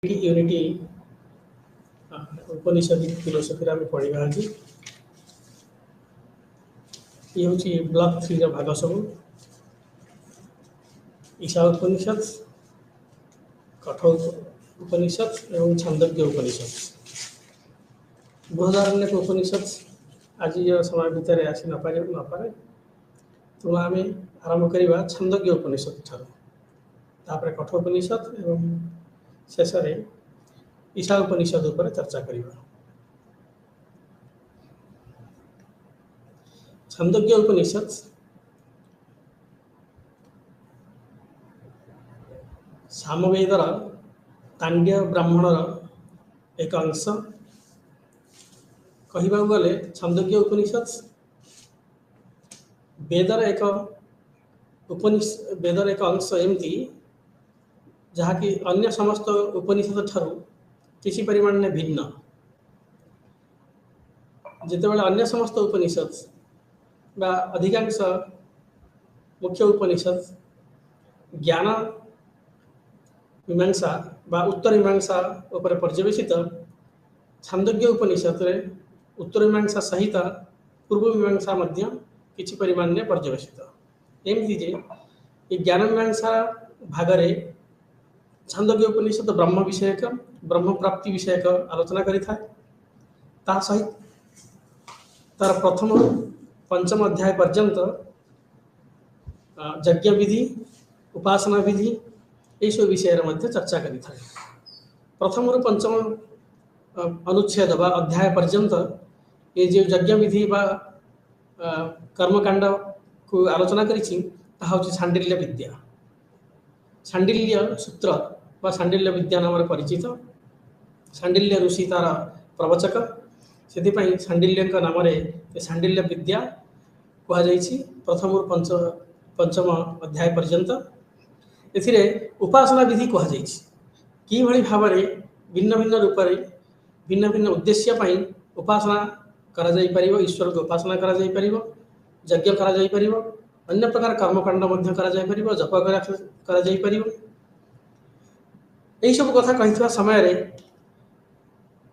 Unity उपनिषद philosophy आम पढ़ा आज ये हूँ ब्लॉक 3 भाग सब ईशा उपनिषद कठोर उपनिषद एवं छांदोग्य उपनिषद बृहदारण्यक उपनिषद आज समय भितर आसी नपारे तेणु आम आरंभ करवा छांदोग्य उपनिषद ठार कठोपनिषद एवं शेष ईशा उपनिषद उपर चर्चा करवा। छांदोग्य उपनिषद सामवेदर तांड्य ब्राह्मणर एक अंश कहवा गले छांदोग्य उपनिषद वेदर एक वेदर एक अंश एमती जहाँकि अन्य समस्त उपनिषद ठारू किसी परिमाण में भिन्न जितेबाला अन्य समस्त उपनिषद बा अधिकांश मुख्य उपनिषद ज्ञान मीमांसा बा उत्तर मीमांसा उपर पर्यवेसित छांदोग्य उपनिषद रे उत्तर मीमांसा सहित पूर्व मीमांसा मध्य किछि परिमाण में पर्यवेसित एमती जे ये ज्ञान मीमांसा भागरे छांदोग्य उपनिषद ब्रह्म विषयक ब्रह्म प्राप्ति विषयक आलोचना करिथा ता सहित तार प्रथम पंचम अध्याय पर्यंत यज्ञ विधि उपासना विधि ये सब विषय मध्य चर्चा करिथा प्रथम रु पंचम अनुच्छेद बा अध्याय पर्यंत ये जो यज्ञ विधि बा कर्मकांड को आलोचना करिछि ताहा होछि शांडिल्य विद्या शांडिल्य सूत्र बा शांडिल्य विद्या नाम परिचित शांडिल्य ऋषि तार प्रवचक से शांडिल्य नाम शांडिल्य विद्या कहुई प्रथम पंचम अध्याय पर्यंत एथिरे उपासना विधि कहुई कि भली भाव भिन्न भिन्न रूप भिन्न भिन्न उद्देश्य उपासना करा जाई परिबो ईश्वर को उपासना करा जाई परिबो यज्ञ करा जाई परिबो अन्य प्रकार कर्मकांड मध्य करा जाई परिबो जप करा जाई परिबो एही सब कथा कहिथवा समय रे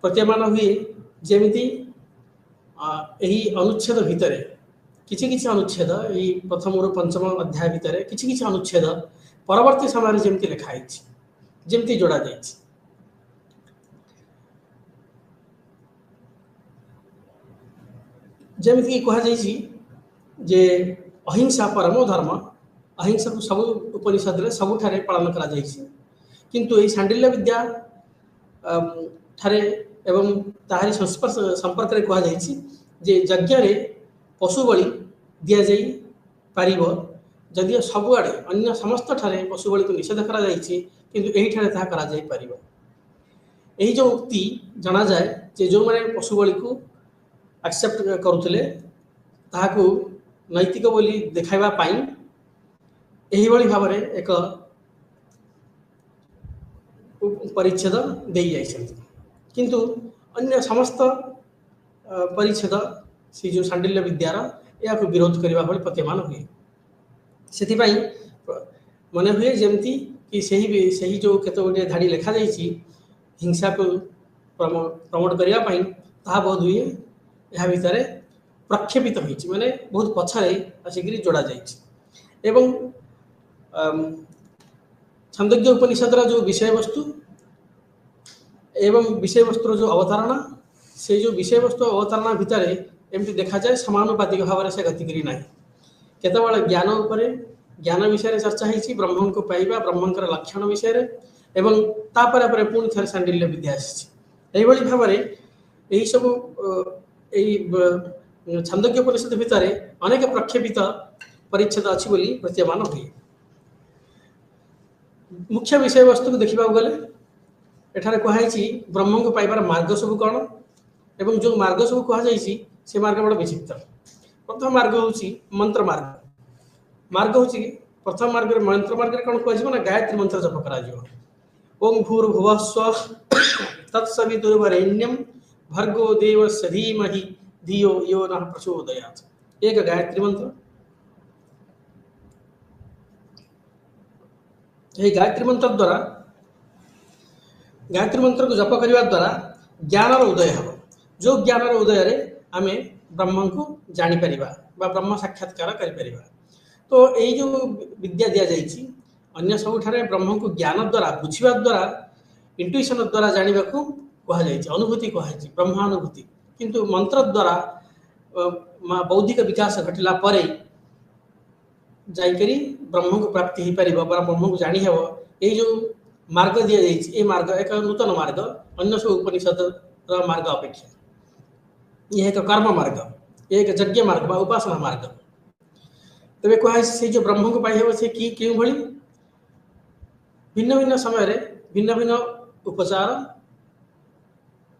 प्रतीयमान हुए जेमिति एही अनुच्छेद भितरे किछि किछि अनुच्छेद एही प्रथम रु पंचम अध्याय भितरे किछि किछि अनुच्छेद परवर्ती समय रे जेमिति लिखा हिछि जेमिति जोड़ा जाइछि जेमिति कहा जाइछि जे अहिंसा परमो धर्म अहिंसा को सब उपनिषद रे सबुठारे पालन करा जाइछि किंतु ये शांडिल्य विद्या ठारे एवं ताहारी संस्पर्श संपर्क रे कहा जाइछि जे यज्ञ रे पशु बलि दिया जाई पारिबो जदि सबुआडे अन्य समस्त ठारे पशु बलि को निषेध करा जाइछि किंतु एही ठारे ताहा करा जाई पारिबो एही जो उक्ति जाना जाए जे जो माने पशु बलि को एक्सेप्ट करुथिले ताहाकू नैतिक बोली देखाइबा पाई एही बळी भाव रे एक परिच्छेद दे जाइछन्ति किंतु अन्य समस्त परिच्छेद सी जो शांडिल्य विद्यार या विरोध करने भली प्रतीयमान हुए से मन हुए जमती कि सही जो केत गोटे धाड़ी लिखा जाइछि हिंसा को प्रमोट करने बहुत हुए यह भितर प्रक्षेपित होइछि माने बहुत पछरे आसिक जोड़ा जाइछि एवं छांदोग्य उपनिषद जो विषय वस्तु एवं विषय वस्तु जो अवधारणा से जो विषय वस्तु अवधारणा भितर एमती देखा जाए समानुपातिक भाव से गति करी ना केतबेले ज्ञान उपरे ज्ञान विषय चर्चा होइछि ब्रह्म को पाइबा ब्रह्मंकर लक्षण विषय एवं तापर पर पुणी थे शांडिल्य विद्या आसी एही भाव यही सब छांदोग्य उपनिषद भितर अनेक प्रक्षेपित परिच्छेद अच्छी बोली प्रतीयमान हुए मुख्य विषय वस्तु को देखा गले एठारे कहुई ब्रह्म को पाइबार मार्ग सब कौन एवं जो मार्ग सब कहुई से मार्ग बड़ा विचित्र प्रथम मार्ग हूँ मंत्र मार्ग हूँ प्रथम मार्ग मंत्र मार्ग कौन कह गायत्री मंत्र जप कर ओं भूर्भुवस्व तत्सवितुर्वरेण्यं भर्गो देवस्य धीमहि धियो यो नः प्रचोदयात् एक गायत्री मंत्र यही गायत्री मंत्र द्वारा गायत्री मंत्र को जप करने द्वारा ज्ञान उदय हम, जो ज्ञान उदय आम ब्रह्म को जापर ब्रह्म साक्षात्कार कर। तो यही जो विद्या दि जाइए अन्य सबुठारे ब्रह्म को ज्ञान द्वारा बुझा द्वारा इंट्यूशन द्वारा जानवा को कहुई, अनुभूति कहुई ब्रह्मानुभूति, किंतु मंत्र द्वारा बौद्धिक विकास घटला पर जाकरी ब्रह्म को प्राप्ति हो पार, ब्रह्म को जानी हेब। यही जो मार्ग दि जाइए मार्ग एक नूतन मार्ग, अन्य सब उपनिषद मार्ग अपेक्षा यह एक कर्म मार्ग, यह एक यज्ञ मार्ग बा उपासना मार्ग। तेरे कह से जो ब्रह्म को पाई से कि क्यों भली भिन्न भिन्न समय भिन्न भिन्न उपचार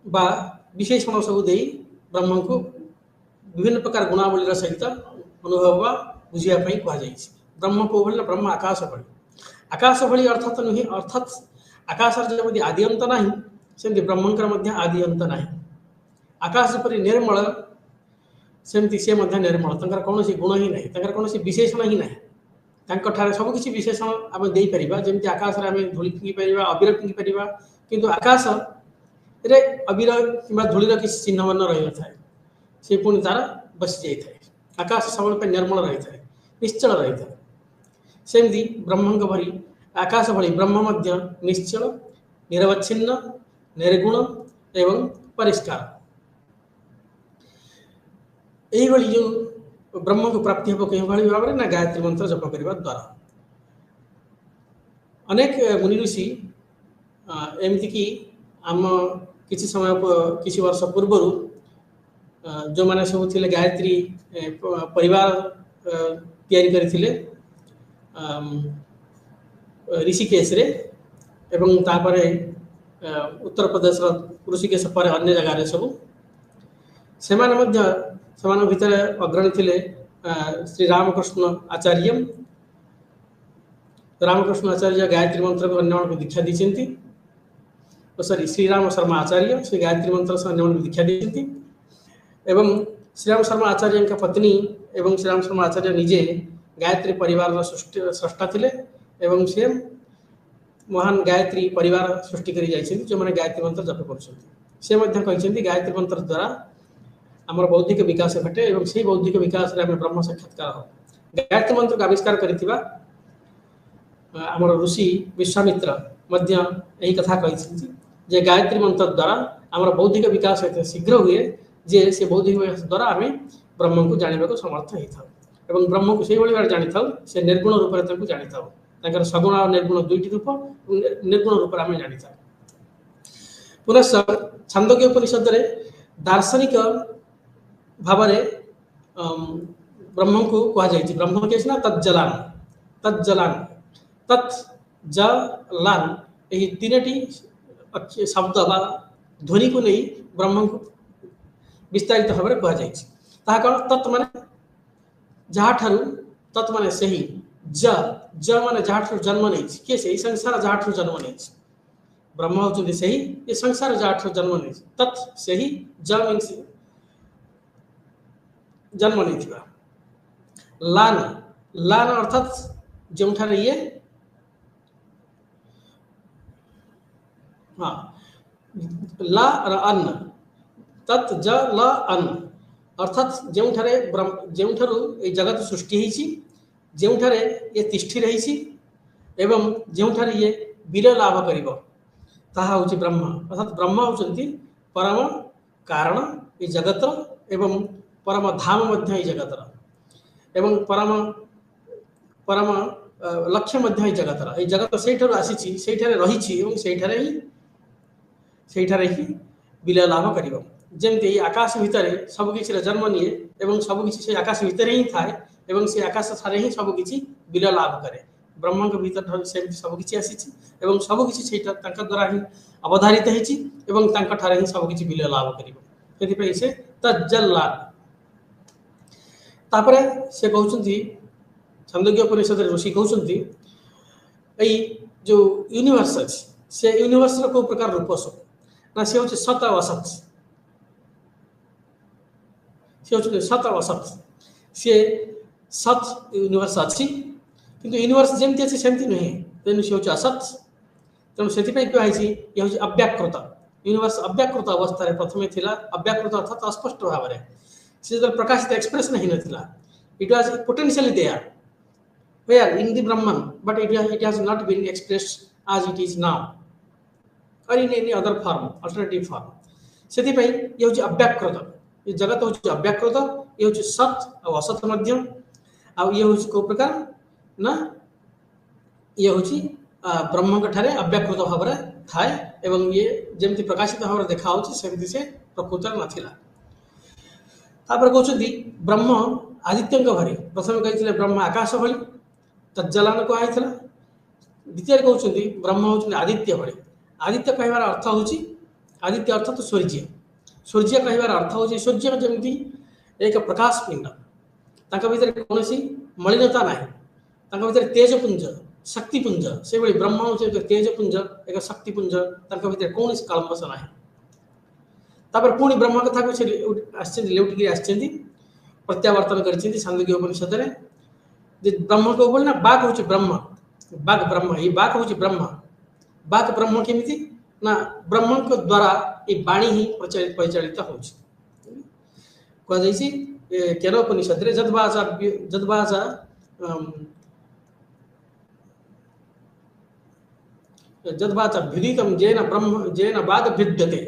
बा विशेषण सब दे ब्रह्म को विभिन्न प्रकार गुणावली सहित अनुभव बा बुझापी कहुई। ब्रह्म को बोले ब्रह्म आकाश भली, आकाश भली अर्थात नुहे, अर्थात आकाश जमी आदि अंत ना सेमती ब्रह्मंकर आदि अंत ना। आकाश परी निर्मल सेमती सी निर्मल, तंकर कौन गुण ही ना, तंकर कौन विशेषण ही ना, तांकर सबकिछि विशेषण आम देपर जमी आकाश आम धूली फिंगी पार अबीर फिंगी पार, किंतु आकाश रे अबीर कि धूलीर किसी चिन्ह मान रही था से पुणी तार बसी जाए। आकाश सब निर्मल रही है, निश्चल रही है। सेमती ब्रह्म भरी आकाश भली ब्रह्म निश्चल निरवच्छिन्न निर्गुण एवं परिष्कार। यही जो ब्रह्म को प्राप्ति हम कहीं भाई भाव ना गायत्री मंत्र जप करने द्वारा। अनेक मुनि ऋषि एमती कि आम किसी समय किसी वर्ष पूर्व जो मैंने सब थे गायत्री परिवार तैयारी करथिले ऋषिकेश रे एवं तापर उत्तर प्रदेश ऋषिकेश पर अन्य जगह सब से भितर अग्रणी थिले श्री रामकृष्ण आचार्य। रामकृष्ण आचार्य गायत्री मंत्र को अन्य को दीक्षा दी, सॉरी श्रीराम शर्मा आचार्य श्री गायत्री मंत्र से अन्य दीक्षा दी। एवं श्रीराम शर्मा आचार्य का पत्नी एवं श्रीराम शर्मा आचार्य निजे गायत्री परिवार स्रष्टा थिले एवं से महान गायत्री परिवार सृष्टि करी जाइछन्ति जो माने गायत्री मंत्र जप करछन्ति। से मध्य कहिछन्ति गायत्री मंत्र द्वारा आमर बौद्धिक विकास घटे एवं से बौद्धिक विकास रे आमे ब्रह्म साक्षात्कार हो। गायत्री मंत्र का आविष्कार करिथिबा आमर ऋषि विश्वामित्र मध्य यही कथा कहिछन्ति जे गायत्री मंत्र द्वारा आमर बौद्धिक विकास एते शीघ्र हुए जे से बौद्धिक विकास द्वारा आमे ब्रह्म को जानिबा को समर्थ होइथाउ एवं ब्रह्म को सेही भली बार जानिथाउ। से निर्गुण रूप रे ताकू जानिथाउ, ताकर सगुण और निर्गुण दुईटी रूप निर्गुण रूप आमे जानिथाउ। पुनश्च छांदोग्य उपनिषद रे दार्शनिक भाव ब्रह्म को कह जाइए। ब्रह्म के तज्जलान तज्जलान तज्जलान यही तीन शब्द बा ध्वनि को नहीं ब्रह्म को विस्तारित भाव में कह जाइए। कौन तत् माने जहाँ ठारू तत् माने सही ज ज माने जहाँ ठारू जन्म नहीं किए से संसार जहाँ ठारू जन्म नहीं ब्रह्म होचुंदी सही ये संसार जहाँ ठारू जन्म नहीं तत् सही ज मीन्स जन्म नहीं थिबा। लान लान अर्थात जो ये हाँ ला र अन्न तत् ज ल अन्न अर्थात जो जगत सृष्टि होती जो ये तिष्ठि रही एवं जो ये विलय लाभ कर ब्रह्म अर्थात ब्रह्म होचंती परम कारण ये जगत एवं परम धाम मध्य जगतर एवं परम परम लक्ष्य मध्य जगतर ये जगत से आसी ही विलय लाभ कर जमती आकाश भितर सबकि जन्म निए एवं सबकि से आकाश भितर ही थाए एवं से आकाश ठारे ही सबकि विलय लाभ करे। ब्रह्म के भीतर से सबकि आसी सबकि द्वारा ही अवधारित होती ठारे ही सबकि विलय लाभ कर से तज्जल्ला। तापरे से कहउछंती छांदोग्य उपनिषद ऋषि कहउछंती एई जो यूनिवर्स अछि से यूनिवर्स रो को प्रकार रूप सब ना से होचे सत और असत से होचे सत और असत से सत यूनिवर्स अछि किंतु यूनिवर्स जेमती अछि सेमती नहीं तेनु से होचे असत तेणु से कहुई ये हूँ अव्याकृत यूनिवर्स अव्याकृत अवस्था प्रथम थिला अव्याकृत अर्थात अस्पष्ट भाव में से जो प्रकाशित एक्सप्रेशन ही नथिला it was potentially there where in the Brahman but it has not been expressed as it is now or in any other form alternative form से ये हूँ अव्याकृत ये जगत हूँ अव्याकृत ये हूँ सत और असत मध्य आ ये हूँ को प्रकार ना ये हूँ ब्रह्म ठारे अव्याकृत भाव में थाए एवं ये जमी प्रकाशित भाव में देखा सेमती से प्रकृत नाला तापर कहते ब्रह्म आदित्य घरे प्रथम कही ब्रह्म आकाश भली तज्जलान कहला द्वितीय कहते ब्रह्म हूँ आदित्य भली आदित्य कहबार अर्थ हूँ आदित्य अर्थ तो सूर्य सूर्य कहबार अर्थ हूँ सूर्य जमी एक प्रकाश पिंड भितर कौन मलिनता ना भितर तेजपुंज शक्तिपुंज से भाई ब्रह्म हूँ एक तेजपुंज एक शक्तिपुंज भितर कौन कलमस ना तापर पुणी ब्रह्म कथा को लेउटिकी प्रत्यावर्तन कर छांदोग्य उपनिषद ब्रह्म को बोल ना बाघ हूँ ब्रह्म बाघ ब्रह्म ये बाघ हूँ ब्रह्म बाघ ब्रह्म केमी ना ब्रह्म को द्वारा ये वाणी ही परिचालित हो केनोपनिषद जदवाचा जद्वाचा भ्युदितम जेन ब्रह्म जेन बाघ भिद्यते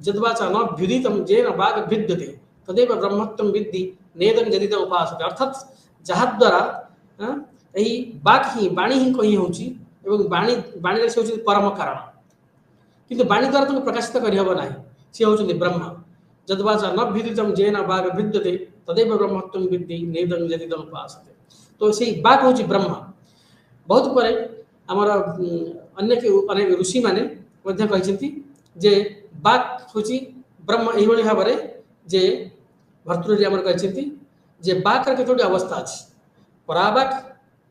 जद्वाचा न भ्युदितम जेन बाघ भिद्यते तदेव ब्रह्मत्वं विद्धि नेदं जदित उपासते अर्थात जहाद्वारा यही बाघ ही वाणी ही कही होची एवं वाणी वाणी से होची परम कारण किंतु वाणी द्वारा तुम प्रकाशित करहब ना सी होची ब्रह्म जद्वाचा न भ्युदितम जेन बाघ भिद्यते तदेव ब्रह्मत्वं विद्धि नेदं जदित उपासते तो से बाघ होची ब्रह्म बहुत परे आमर अन्य अनेक ऋषि माने मध्य कहते जे बाघ हूँ ब्रह्म यही भाव में जे भर्तृहरि आमर कहते जे बाघर कतोटी अवस्था अच्छी पराबाघ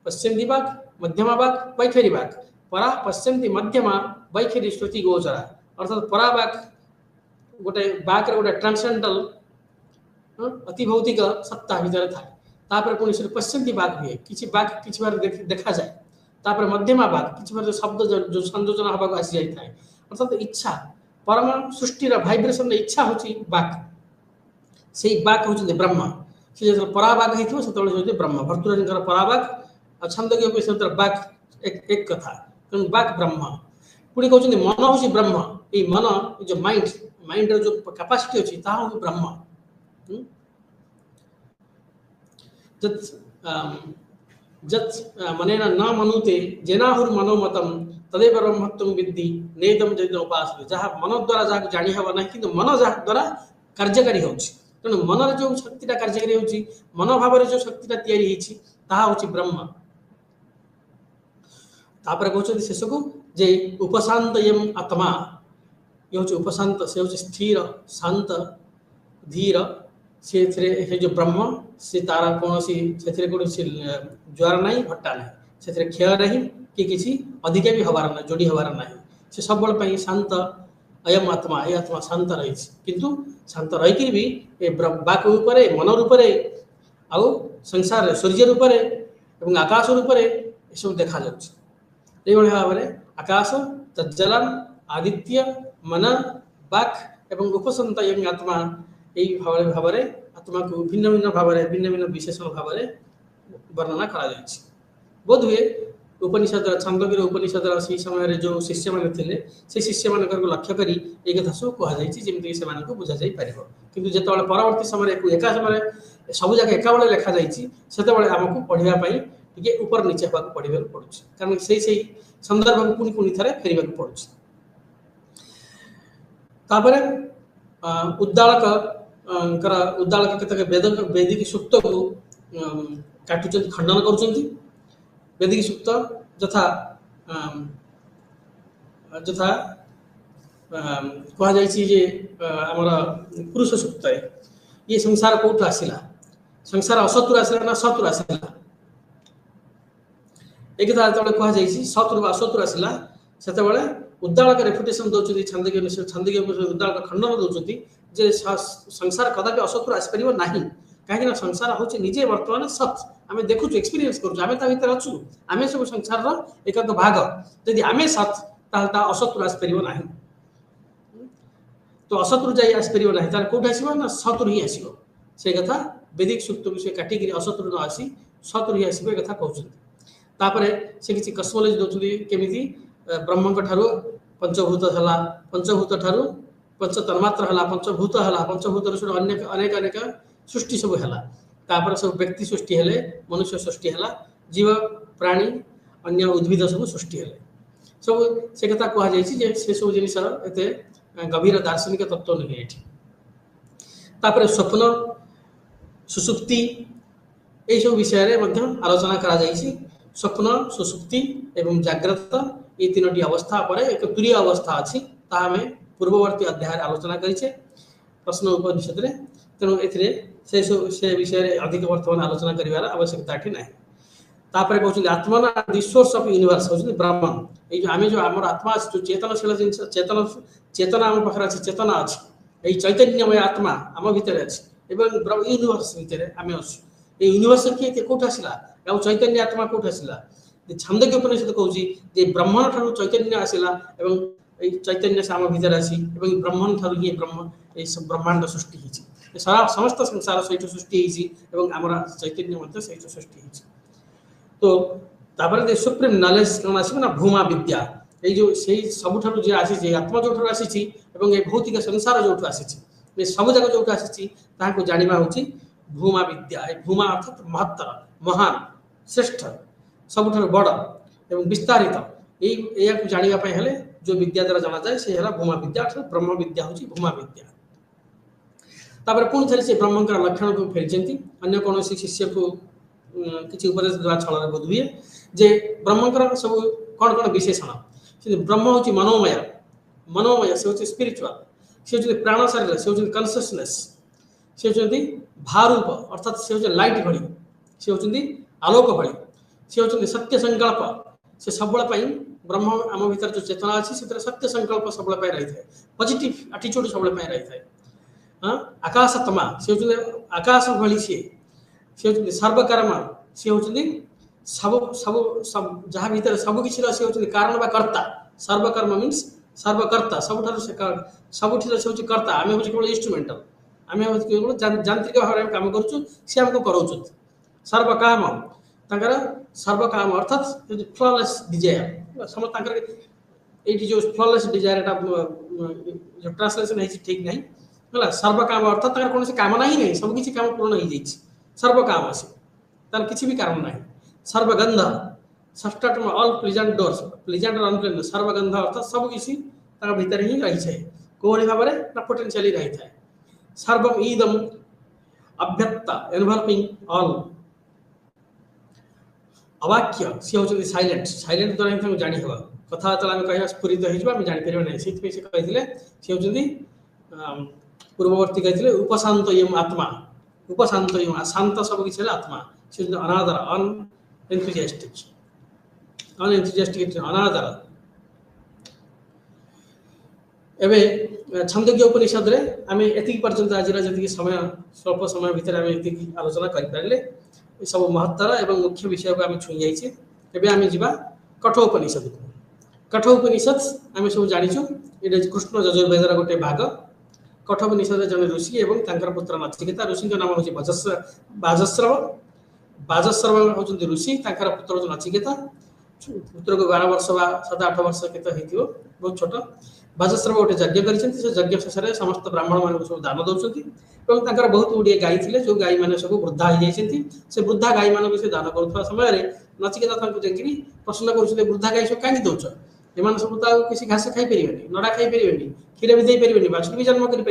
पश्यंती बाघ मध्यमा बाघ वैखरी बाघ परा पश्यंती मध्यमा वैखरी श्रुति गोचरा अर्थात पराबाघ गोटे बाघर गोटे ट्रांसेंडल अति भौतिक सत्ता भितर थाए तापर पुणी से पश्यंती बाघ हुए किसी बाघ किसी बार देखा जाए तापर मध्यमा बाघ किसी बार शब्द जो संयोजन हवा आसी जाए अर्थात इच्छा परम सृष्टिर भाइब्रेशन इच्छा हूँ बाघ से बाघ हूँ ब्रह्म से जो पराबाघ हो से ब्रह्म भर्तृहरि पराबाघ और छंदोग्य उपनिषद बाघ एक कथा तेणु बाघ ब्रह्म पुणी कहते मन हूँ ब्रह्म ये मन जो माइंड माइंड जो कैपेसिटी अच्छी ताहा हूँ ब्रह्म जत् मनेन न मनुते जेनाहुर्मनोमतं तदेव ब्रह्मत्वं विद्धि नेदं जदित उपासते जहाँ मन द्वारा जहाँ जानी हवा ना कि मन जहाँ द्वारा कार्यकारी हो तेणु मनर जो शक्तिटा कार्यकारी हो मन भाव जो शक्तिटा तैयारी हूँ ब्रह्म तापर कहते शेष को जे उपशांत आत्मा ये हूँ उपशांत से हूँ स्थिर शांत धीर से जो ब्रह्म से तार कौन से कौन ज्वार ना भट्टा ना से क्षय ना कि किसी अधिका भी हबार ना जोड़ी हबार ना से सब शांत अयम आत्मा ये आत्मा शांत रही किंतु शांत रहीकि भी बाघ रूप मन रूप आउ संसार सूर्य रूप एवं आकाश रूप सब देखा भाव में आकाश तज्जलान आदित्य मन बाघ एवं उपसंत एवं आत्मा यही भाव में आत्मा को भिन्न भिन्न भाव में भिन्न भिन्न विशेषण भाव में वर्णना करा बोध हुए उपनिषद छांदोग्य उपनिषद से समय जो शिष्य मैंने थे से शिष्य मान लक्ष्य कर एक कथा सब कहुई से बुझा जा पार कि जो परवर्ती समय एका समय सब जगह एका बेले लिखा जाते आमको पढ़ाई टे ऊपर नीचे हवा पढ़ा पड़ू कारण से संदर्भ को पुणी पुणी थे फेर पड़ू तापर उद्दालक उद्दालक केतक वेदिक सूक्त को काटुच खंडन कर वेदिक सूक्त यथा यथा कहुमर पुरुष सूक्त ये संसार कौटू आसला संसार असतुर आसला ना सतुर आसला एक जो कहुई सतुर असतुर आसला से उद्दालक रेपुटेशन दौरान छांदोग्य उद्दालक खंडन दौरान जे संसार कदापि असतुर आसपार ना कहीं संसार हूँ निजे बर्तमान सत आम देखु एक्सपीरियंस करूँ आम भर अच्छु आम सब संसार एक भाग जदि आम सत ताहले ता असतु आसपार ना। तो असतु जाई आसपार ना तार कौट आसो ना सतु ही आसो से कथा वैदिक सूक्त को से काटिक असतु न आसी सतु ही आसो कथा कहते। तापर से किसी कस्मोलॉजी दौरान केमी ब्रह्म ठारू पंचभूत है पंचभूत ठारू पंच तन्मात्र है पंचभूत है पंचभूत अनेक अनेक अनेक सृष्टि सब है सब व्यक्ति सृष्टि हेले मनुष्य सृष्टि है जीव प्राणी अन्य उद्भिद सब सृष्टि हेले सब से कथा कहुई से सब जिन गभीर दार्शनिक तत्व नुहे ये स्वप्न सुसुप्ति यही सब विषय में आलोचना करा स्वप्न सुसुप्ति एवं जाग्रत ये तीनोटी अवस्था पर एक तुरीय अवस्था अच्छी आम पूर्ववर्ती अध्याय आलोचना करें प्रश्न उपनिषद में तेणु से विषय अधिक बर्तमान आलोचना कर आवश्यकता ना। तापर कहते आत्मा दि सोर्स ऑफ यूनिवर्स हूँ ब्रह्म ये आम जो आम आत्मा जो चेतनशील जिन चेतन चेतना आम पाखे अच्छे चेतना अच्छी ये चैतन्यमय आत्मा आम भितर अच्छी यूनिवर्स भितर आम अच्छे यूनिवर्स किए कौट आसला चैतन्य आत्मा कौट आसला छांदोग्य उपनिषद कहूँ ब्रह्मण ठारू चैतन्य आसला चैतन्य से आम भितर आसी ब्रह्मण ठारू ही ब्रह्म ब्रह्मांड सृष्टि होती सारा समस्त संसार सहित सृष्टि होती आम चैतन्य सहित सृष्टि होती। तो तापर सुप्रीम नॉलेज कौन आस ना भूमा विद्या ये जो से सबुठ जो आसी आत्मा जो आसी भौतिक संसार जो आसी सब जगह जो आसी जाना हूँ भूमा विद्या भूमा अर्थात महत्तर महान श्रेष्ठ सबुठ बड़ एवं विस्तारित या जानापी जो विद्या द्वारा जाना जाए से भूमा विद्या अर्थात ब्रह्म विद्या हूँ भूमा विद्या। तापर पुणी थे से ब्रह्म लक्षण को फेरी अन्य कौन शिष्य को किसी उपदेश देवा छल बोध हुए जे ब्रह्मकर सब कौन कौन विशेषण ब्रह्म हूँ मनोमय मनोमय से हूँ स्पिरिचुआल से हूँ प्राण शरीर से हूँ कनसीयसनेस से हूँ भारूप अर्थात से हूँ लाइट भली से हूँ आलोक भली से हूँ सत्य संकल्प से सब ब्रह्म आम भर जो चेतना अच्छी से सत्य संकल्प सब रही है पॉजिटिव एटीट्यूड सब रही है। हाँ आकाशतमा से हूँ आकाश भली सी हूँ सर्वकर्मा सी हूँ सब सब सब जहाँ भीतर सब किसी सी हूँ कारण बा कर्ता सर्वकर्म मीन्स सर्वकर्ता सबुठ से हूँ कर्ता आम हूँ केवल इंस्ट्रुमेंटाल आम हूँ केवल यांत्रिक भाव में कम करूँ सी आमको कराऊँ सर्वकाम तांकर सर्वकाम अर्थात फ्लॉलेस डिजायर समझ ये जो फ्लॉलेस डिजायर जो ट्रांसलेशन है ठीक नहीं है सर्वकाम अर्थात कौन से कामना ही नहीं सब किसी काम पूर्ण हो जाए सर्वकाम आसे तार किसी भी कारण ना सर्वगंध षष्ठम ऑल प्लीजेंट डोर्स प्लीजेंट और अनप्लीजेंट सर्वगंध अर्थात सब किसी भीतर ही रही है कौन भाव में ना पोटेंशियली रही है सर्वम ईदम अभ्यक्ता एनवलपिंग ऑल अवाक्य सी हूँ साइलेंट साइलेंट द्वारा ही जानी हे कथबार्ता आम कह स्फुरित हो जापर ना से कहते सी हूँ पूर्ववर्ती कहते उपशांत एवं आत्मा उपशांत एवं शांत सब किसी आत्मा से अनादर अनएंथुजियास्टिक अनादर एवं छांदोग्य उपनिषद रे आम एति पर्यंत आज जी समय स्वल्प समय भितर आम ये आलोचना करें सब महत्तर एवं मुख्य विषय को आम छुई जाइए आम जा कठोपनिषद को कठोपनिषद आम सब जाचु ये कृष्ण यजुर्वेदर गोटे भाग कठोपनिषद जन ऋषि एवं पुत्र नचिकेता ऋषि नाम हूँ बाजस्रव बाजस्रव हूँ ऋषि पुत्र हूँ नचिकेता पुत्र को 12 वर्ष 7-8 वर्ष के बहुत छोट बाजस्रव गोटे यज्ञ कर शेष में समस्त ब्राह्मण मान सब दान दौरान बहुत गुड़िए गाई थे जो गाई मैंने सब वृद्धा हो जाती से वृद्धा गाई मान से दान करुवा समय नचिकेता जाकि प्रश्न कर वृद्धा गाई सब कहीं दौच एम सब तो किसी घास खाई पारे नड़ा खाई पारे क्षीर भी देपारे बाछुरी भी जन्म करें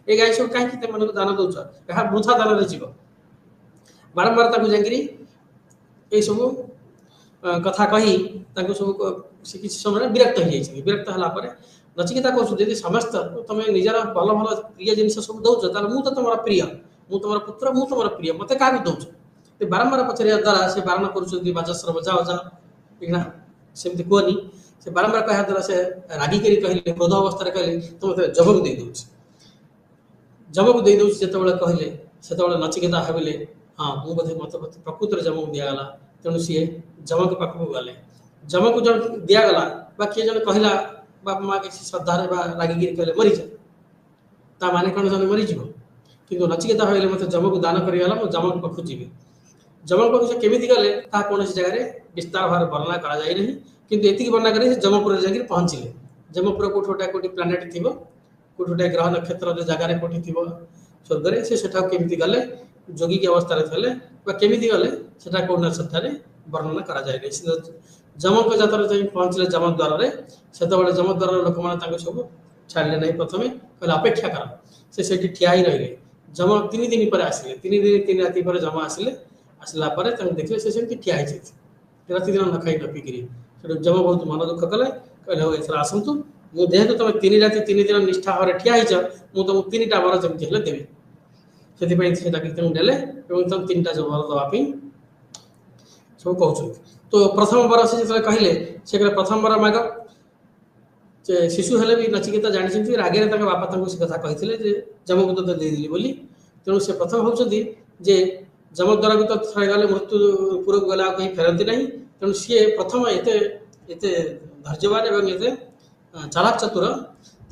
ये गाई सब कहीं दान दौच यह वृद्धा दान जीव बारंबार जाकि ये सब कथा कही सब से किसी समय विरक्त हो जाए विरक्त होगापर नचिकेता कहते समस्त तुम निजर भल भल प्रिय जिन सब दौच मुझे तुम प्रिय मु तुम पुत्र मु तुम प्रिय मत क्या दौच बारंबार पचार द्वारा से बारण कर बाजस्रव जाओ जाओ सेमती कहनी से बारंबार कह द्वारा से रागिक कहले क्रोध अवस्था कहले तो मत जमक दे दूच जमक दे दूच जो कहले से नचिकेता भाविले हाँ मुझे बोधे मत प्रकृत जमक दिगला तेणु सी जमक पाखक गले जमक जो दिगला बा किए जन कहला बाप माँ किसी श्रद्धार रागिकी कहले मरीज ता माने कौन जन मरीज किंतु नचिकेता भाविले मत जम को दान करिगला मु जम पाखु जीवी जम पाखु से केमिति गले ता कौन जगह विस्तार भाव वर्णना करा जाय नहीं किंतु एतिकी वर्णना करे जमपुर जाकर पहुँचले जमपुर कोठोटा प्लानेट थी कोठोटा ग्रह नक्षत्र जगार कोठी थी स्वर्ग से केमिति गले जोगी की अवस्था थे केमिति गले सेटा कौन सेठारे वर्णना करा जाय नहीं जमक जातर पहुँचले जमद्वार से जमद्वार लोक मैंने सब छाड़े नहीं प्रथम कहले अपेक्षा कर से ठिया ही रही जम 3 दिन पर आसिले 3 दिन 3 राति पर जम आसिले आसला देखिए से ठिया राति दिन न खाई न पिकी जम बहुत मन दुख कले कहले हो एथर आसतु मु जेहेतु तुम 3 राति 3 दिन निष्ठा भाव ठिया तुमको 3टा वर जमी हेल्ले देवी से नेले तुम 3टा जो वर दवापी सब कहते तो प्रथम वर से जो कहले से प्रथम वर माग शिशु हेले भी नचिकेता जानी रागे बापा से कथा कही जमको तो देदेली बोली तेणु से प्रथम होती जे जमद्वारा भी तो थरे गले मृत्यु पूर्व गला कहीं फेरती ना तेणु सी प्रथम एत धैर्यवान एवं एत चालाक चतुर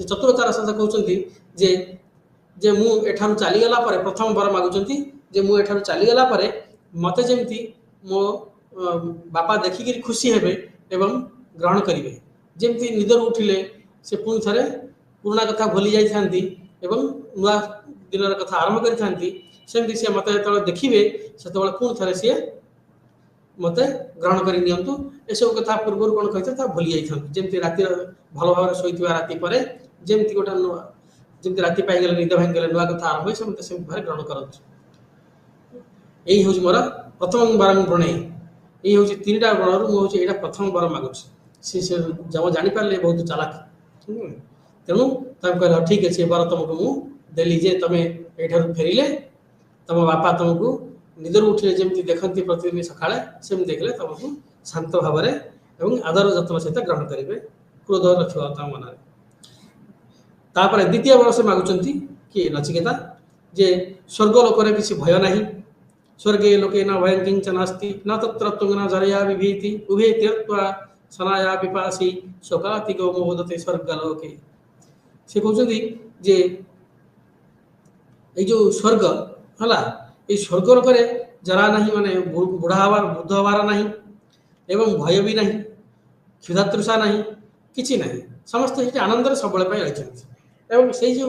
चतुरतार सहित कहते जे जे मु एठारु चलीगला प्रथम वर मागुंट जे मु एठारु चलीगला मत जमी मो बापा देखिक खुशी हेबे एवं ग्रहण करेंगे जमी निदर उठिले से पुणी थे पुराणा कथा भूली जाती नुआ दिन कथा आरंभ करती सेमती सी मत जो देखिए से पुणी थे सी मत ग्रहण कर नियंतु एसबू कथा पूर्व कौन कही भूली जाती जमी राति भल भाव शोता राति पर जमी गोटे जमी राति पाईगले निद भांगीगले नुआ कथा आरंभ हुए से भाव ग्रहण कर यही हूँ मोर प्रथम वर मुझे प्रणय यही हूँ 3टा वरु मुझे प्रथम वर मागुची सी जम जापारे बहुत चालाक तेणु कहला ठीक अच्छे वर तुमको मुझे जे तुम ये फेरिले तुम बापा तुमको निदर उठिले जमी देखती प्रतिदिन सका सेम देखले तुमको शांत भाव आदर जत्न सहित ग्रहण करेंगे क्रोध रखा मन तापर द्वितीय वर से मागुंट कि नचिकेता जे स्वर्ग लोक किसी भय ना स्वर्गे लोके न भयं किंचन नास्ति न तत्र तुंगना जरया विभीति उभे त्यक्त्वा सनाया पिपासी शोकातिको मोदते स्वर्गलोके से कहते जे ये जो स्वर्ग है ये स्वर्ग लोक जरा नहीं माने बुढ़ा हबार वृद्ध हबार नहीं एवं भय भी नहीं क्षुधातृषा नहीं किसी नहीं समस्त ये आनंद सब रही से जो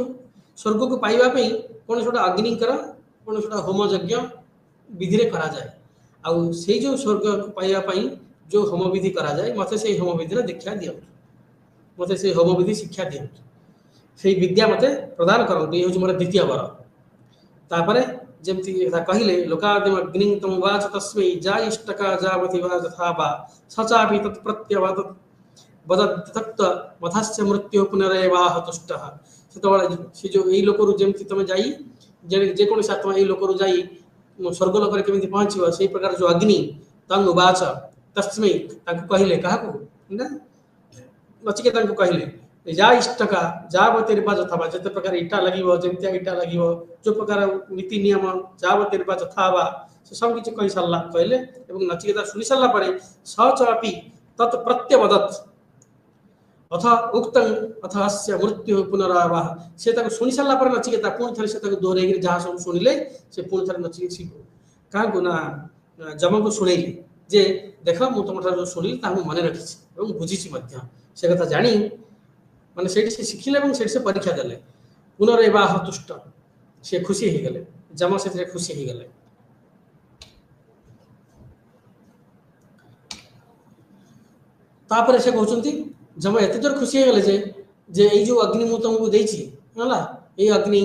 स्वर्ग को पाइबापी कौन छोटा अग्निकर कौन छोटा होम यज्ञ विधि रे करा जाए आउ से जो स्वर्ग को पाइबापी जो होम विधि करा जाए मत से होम विधि दीक्षा दिंतु मत से होम विधि शिक्षा दिंतु से विद्या मत प्रदान करूँ ये हूँ मोर द्वितीय वर तापर जमती कहले लोकादिम अग्नि तम वाच तस्मै जा इष्टका जावती वा तथा वा सचापि तत्प्रत्यवद वदत्तक्त मथस्य मृत्यु पुनरेवाह तुष्टः से जो यही लोक जमी तुम जाई जेकोसी आत्मा यही लोक जाई स्वर्गलोक केमी पहुँचो से प्रकार जो अग्नि तंग उवाच तस्मै कहले क्या नचिकेता कहले जा इष्टका जावतीर्वा जथा जिते प्रकार इटा लगे जमती इटा लगे जो प्रकार नीति नियम जावतीर्वा जथा से सब किसी कही सारा कहले नचिकेता शुणी सारापर सचापी तत्प्रत्यवदत् अथ उक्त अथ अस्य मृत्यु पुनरावाह से शुणी सारापर नचिकेता पुणी थे से दोहरे जहाँ सब शुणिले से पुणी थे नचिके क्या ना जम को शुणेली जे देख मु तुम जो शुणिली मन रखी बुझी से कथा जानी माने से शिखिले से परीक्षा देले पुनरेवाह तुष्ट से खुशी हो गले जम से खुशी हो गले तापर से कहते जम एत जोर खुशी हो गले जे ये जो अग्नि मु तुमको देछि है ये अग्नि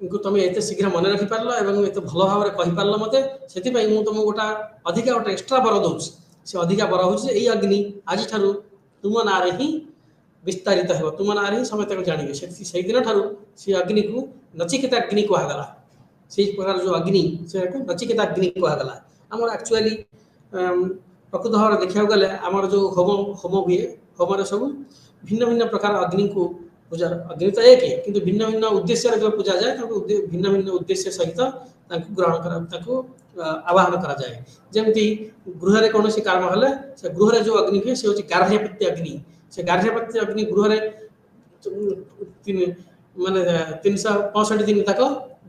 को तुम एत शीघ्र मन रखी पार्ल एवं एत भल भाव में कहीपार मत से तुमको गोटा अधिका गोटे एक्सट्रा वर दूसरी से अधिका वर हूँ ये अग्नि आज तुम ना ही विस्तारित हो तुम ना ही समस्त जानवे से दिन ठार से अग्नि को नचिकेता अग्नि कहगला से प्रकार जो अग्नि से नचिकेता अग्नि कहगला आम एक्चुअली प्रकृत भाव देखा गले आम जो होम होम हुए होम सब भिन्न भिन्न प्रकार अग्नि को पूजा अग्नि तो एक है किंतु भिन्न भिन्न उद्देश्य जो पूजा जाए भिन्न भिन्न उद्देश्य सहित ग्रहण कर आवाहन करा जाए जमती गृह कौन सी कर्म हेले से गृह जो अग्नि हुए से हूँ गार्हपत्य अग्नि से गार्हपत्य अग्नि गृह माने 365 दिन तक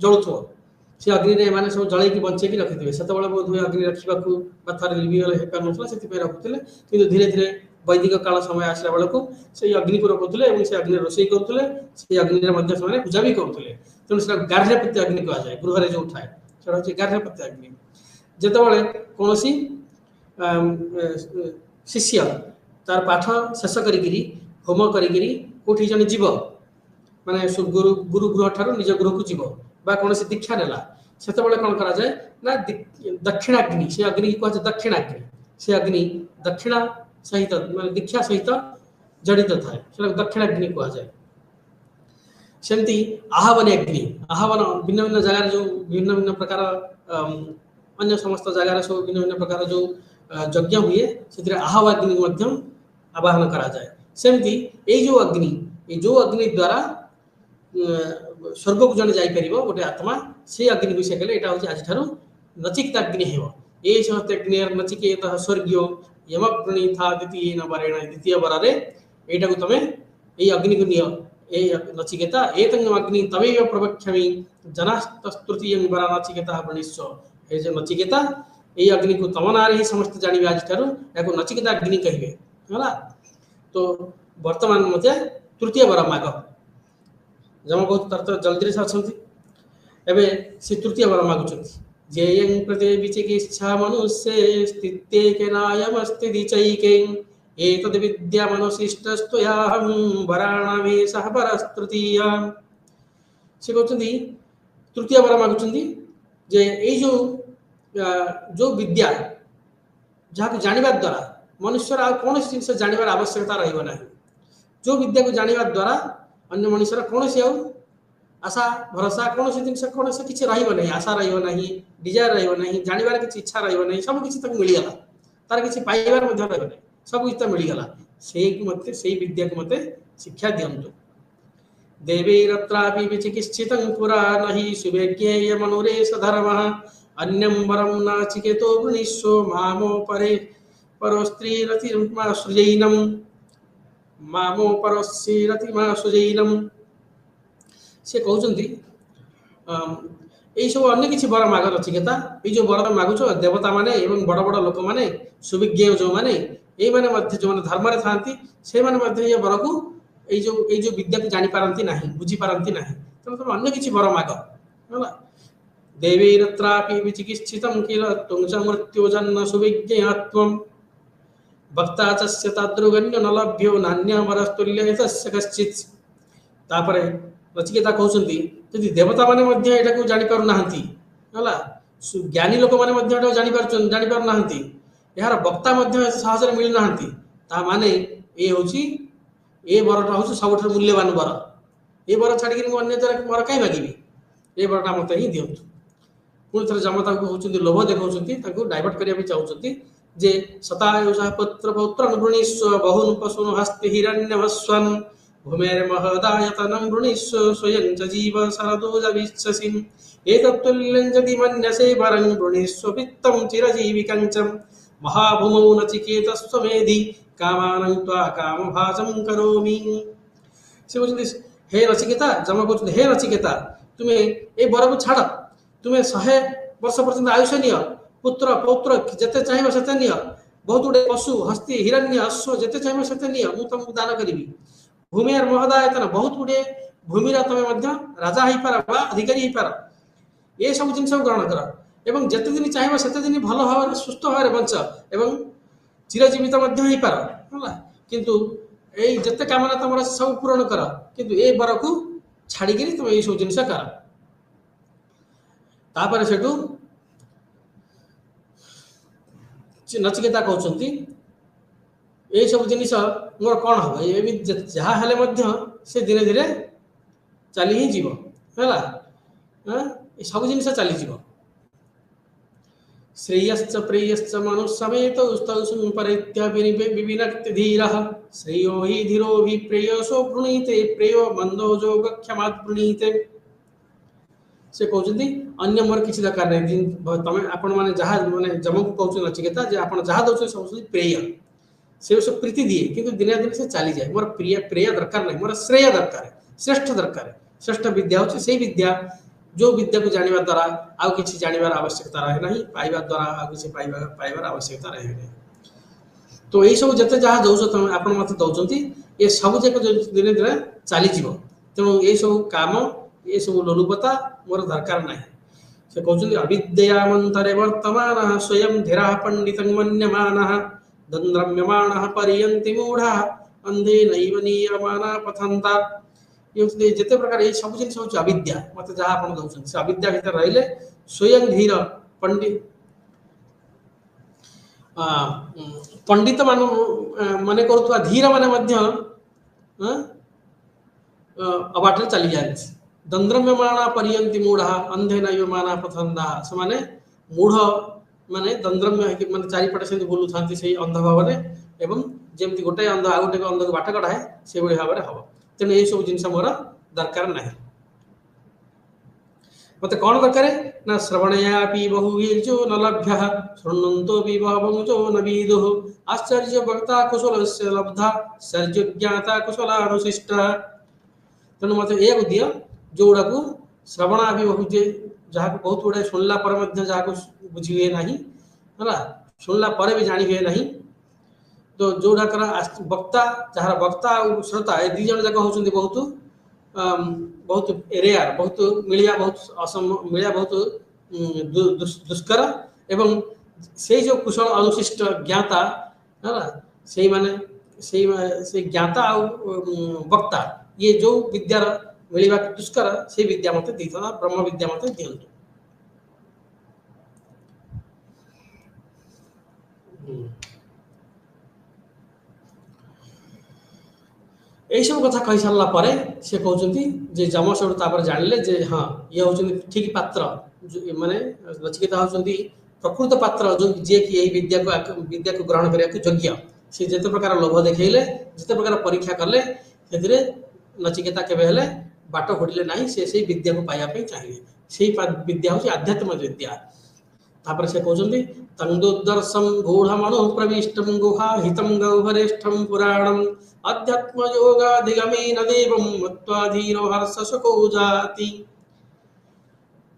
जलुथो से अग्नि माने सब जलैकी बंचेकी रखिथिबे सेतबेले बोध हुए अग्नि रखिबाकू बाथार लिबिगले हे पानथला सेति रखुथिले किंतु धीरे धीरे वैदिक काल समय आसला बेलू से अग्नि को रखुले से अग्नि रोषे करुले से अग्नि से पूजा भी करुले तेणु से गार्हपत्य अग्नि कह जाए गृह जो थाए से गार्हपत्य अग्नि जितेबाला कौन शिष्य तार पाठ शेष करी होम करी कोठी जन जीव माने गुरु गुरु गृह ठार निज गृह को जीव बा कौन दीक्षा नेला सेतबेले कौन करा जाए ना दक्षिणाग्नि से अग्नि की कह दक्षिणाग्नि से अग्नि दक्षिणा सहित माने दीक्षा सहित जड़ित थाए से दक्षिणाग्नि कह जाए सेमती आहावन अग्नि आहावन भिन्न भिन्न जगार जो भिन्न भिन्न प्रकार अन्य समस्त जगार सब भिन्न भिन्न प्रकार जो यज्ञ हुए से आहाव अग्नि आवाहन करा जाए सेमती ये जो अग्नि द्वारा स्वर्ग को जन जापर गोटे आत्मा से अग्नि विषय कले यहाँ हूँ आज नचिकेता अग्नि हो ये समस्त अग्नि नचिकेत स्वर्गीय यम प्रणीथा द्वितीय वरेण द्वितीय वरारे यहाँ को तुम ये अग्नि को निय ए नचिकेता एतंग अग्नि तमेव प्रवक्ष्यामि जनास्तृतीय वरा नचिकेता वृणीस्व हे जो नचिकेता ये अग्नि को तम ना ही समस्त जानवे आज ठार या नचिकेता अग्नि कहे है तो वर्तमान मत तृतीय वर माग जम बहुत तर तो जल्दी से अच्छा से तृतीय वर मागुंट जेयं प्रति विचिकित्सा मनुष्य स्थित्ये केनायमस्ति दिचैके एतद् विद्या मनोशिष्टस्तुयाहं वराणामे सह परस्तृतीय से कहते तृतीय वर मागुंट जे ये जो विद्या जहाँ जानवा द्वारा मनुष्यर आ कौन जिन जानवर आवश्यकता रहा जो विद्या को जानवा द्वारा अन्य मनुष्यर कौन आशा भरोसा कौन जिन कौन किसी रही आशा रहा डिजायर रहा जानवर किसी इच्छा रहा सब किसी मिलगला तार किसी पाइबार रहा सब किसी मिलगला से विद्या को मत शिक्षा दिंतु देवैरत्रापि विचिकित्सितं पुरा नहि सुवेज्ञेय मनुरेश धर्मः अन्यं वरं नाचिकेतो वृणीष्व मामो परे परोस्त्रीरतिमा सृजैनं मामो परस्त्रीरतिमा सृजैनं से कहउचंती यही सब अन्य किसी वर माग नचिकेता ये जो वर मागुच देवता माने एवं बड़ बड़ लोक माने सुविज्ञ जो माने ये माने मध्य जो धर्म रे थांती से माने मध्य ये वर को ये जो विद्या को जानी पारंती नहीं बुझी पारंती नहीं तो तुम अन्य किसी वर माग है देवीरत्रापि विचिकित्सितं किल तुंच मृत्युजन्म सुविज्ञत्वं वक्ता तस्य तद्रुगण्य न लभ्यो नान्य वरस्तुल्य तस्य कश्चित् तापरे नचिकेता कहउचंती यदि देवता माने मध्य एटा को जानि पारु नाहंती हला ज्ञानी लोक माने मध्य एटा जानि पारु नाहंती यार वक्ता मध्य सहजरे मिल नाहंती ता माने ए होची ए वरटा होची सबठर मूल्यवान वर ए वर छाड़ी कि अन्य वर कहीं मागिबी ए वरटा मत ही दियंतु पुणी थे जमता को होचंती लोभ देखौचंती ताको डाइवर्ट करिया भी चाहउचंती जे सतायुषः पुत्र पौत्र वृणीष्व बहुन पशुन हस्ते हिरण्यवस्वन् भूमेर्महदायतनं वृणीष्व स्वयं च जीव शरदोजविच्छसिम् एतत्तुल्यं यदि मन्यसे वरं वृणीष्व पित्तं चिरजीविकं च महाभूमौ नचिकेतस्त्वमेधि कामानं त्वा कामभाजं करोमि से बोलते हे नचिकेता जमा बोलते हे नचिकेता तुम्हें ए वर को छाड़ तुम्हें 100 वर्ष पर्यंत आयुष्य निय पुत्र पौत्र जिते चाहिए से निय बहुत गुड़े पशु हस्ती हिरण्य अश्व जिते चाहिए से निय मु तुमको दान करी भूमि और महदायतन बहुत गुड़े भूमिर तुम राजा हो पार बा अधिकारी हो पार ये सब जिन ग्रहण कर एवं जिते दिन चाहिए से दिन भल भाव सुस्थ भाव बंच एवं चिरजीवित हो पार है किंतु ये जिते कामना तुम सब पूरण कर किंतु ए वर को छाड़ी तुम ये सब जिन कर तापर सेठू नचिकेता कहउचंती ये सब जिनिस मोर कौन हम ये जहाँ हेले मध्य से धीरे धीरे चली ही जीव है सब जिनिस चली जीव श्रेयश्च प्रेयश्च मनुष्यमेत परित्य विविनक्ति धीरः श्रेयो हि धीरो हि प्रेयसो वृणीते प्रेयो मंदो जो गक्षमात् वृणीते से कहते अन्य मोर किसी दरकार नहीं तुम आपण मैंने जहाँ मैंने जम को कहते नचिकेता जे आप जहाँ दौर सब प्रेय से सब प्रीति दिए किंतु दिने दिन से चली जाए। मोर प्रिय प्रेय दरकार नहीं, मोर श्रेय दरकार है, श्रेष्ठ दरकार है। श्रेष्ठ विद्या होची से विद्या जो विद्या को जानिबा द्वारा आउ किछि जानिबार आवश्यकता रहे नहीं, पाइबा द्वारा आउ किछि पाइबार आवश्यकता रहे नहीं। तो यही सब जते जहाँ दौछ तुम आपण मते दौचंती ये सब जाक दिने दिने चली जीव। तेणु ये सब काम ये सब लोलुपता मोर दरकार नहीं। से कहते अविद्यामंतरे वर्तमान स्वयं धीरा पंडित मन्यमान दंद्रम्यमाण पर्यंति मूढ़ा अंधे नैव नीयमाना पथंता। ये जिते प्रकार ये सब जिन हूँ अविद्या मत जहाँ आप दौरान से अविद्या भर रही स्वयं धीर पंडित पंडित मान माने करुवा धीर माने अबाटर चली जाए। दंद्रम्यमाणा पर्यंति मूढ़ा अंधे नैव माना पथंदा से माने मूढ़ माने दंद्रम्य माने चारिपटे से बुलू था से अंध भाव में एवं जमी गोटे अंध आउ गोटे अंध को बाट कढ़ाए से भाव में हम। तेणु ये सब जिन मोर दरकार ना। मत कौन दरकार ना श्रवणया बहुवीर्यो न लभ्य शृण्वन्तो बहुवंजो न विदुः आश्चर्य वक्ता कुशल से लब्धा सर्य ज्ञाता कुशलानुशिष्ट। तेणु मत ये दियो जोड़ा को श्रवणा भी बहुत जहाँ बहुत गुड़ाए शुणला जहाँ बुझी हुए ना है शुणला भी जानी हुए ना। तो जोड़ा वक्ता जहाँ वक्ता और श्रोता ये दी जन जाक होती बहुत बहुत रेयर बहुत मिलिया बहुत असम मिलिया बहुत दुष्कर एवं से जो कुशल अनुशिष्ट ज्ञाता है से माने से ज्ञाता और वक्ता ये जो विद्या मिलवा दुष्कर से विद्या मत दी ब्रह्म विद्या मत दिंतु। यही सब कथा कही सारा पर से कहते जम से जानिले जे हाँ ये हूँ ठीक पात्र माने नचिकेता होती प्रकृत पात्र जो जी कि यही विद्या को ग्रहण करने योग्य से जिते प्रकार लोभ देखले जिते प्रकार परीक्षा कले से नचिकेता केवे हेले बाट घोटिले नहीं से विद्या को पाइबा चाहिए। से विद्या हूँ आध्यात्म विद्या। तापर से कहते तंदोदर्शम गूढ़मणु प्रविष्टम गुहा हितम गौहरेष्ठम पुराणम अध्यात्म योगाधिगमेन देवं मत्वाधीरो हर्ष सुखो जाति।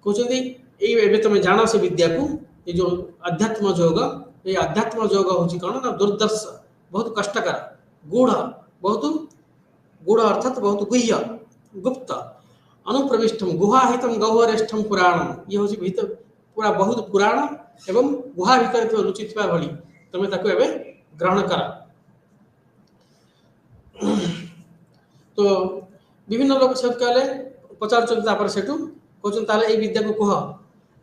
कहते ये तुम जान से विद्या को ये जो अध्यात्म योग ये अध्यात्म योग हूँ कौन ना दुर्दर्श बहुत कष्टकर गूढ़ बहुत गूढ़ अर्थात बहुत गुह्य गुप्त अनुप्रविष्टम गुहाहितम गौहरेष्ठम पुराणम ये हूँ भीतर पूरा बहुत पुराण एवं गुहा भीतर लुचिथिबा भली तमे ताको एबे ग्रहण कर। तो विभिन्न लोक सब कहले पचार तापर सेटू कहछन ताले ए विद्या को कह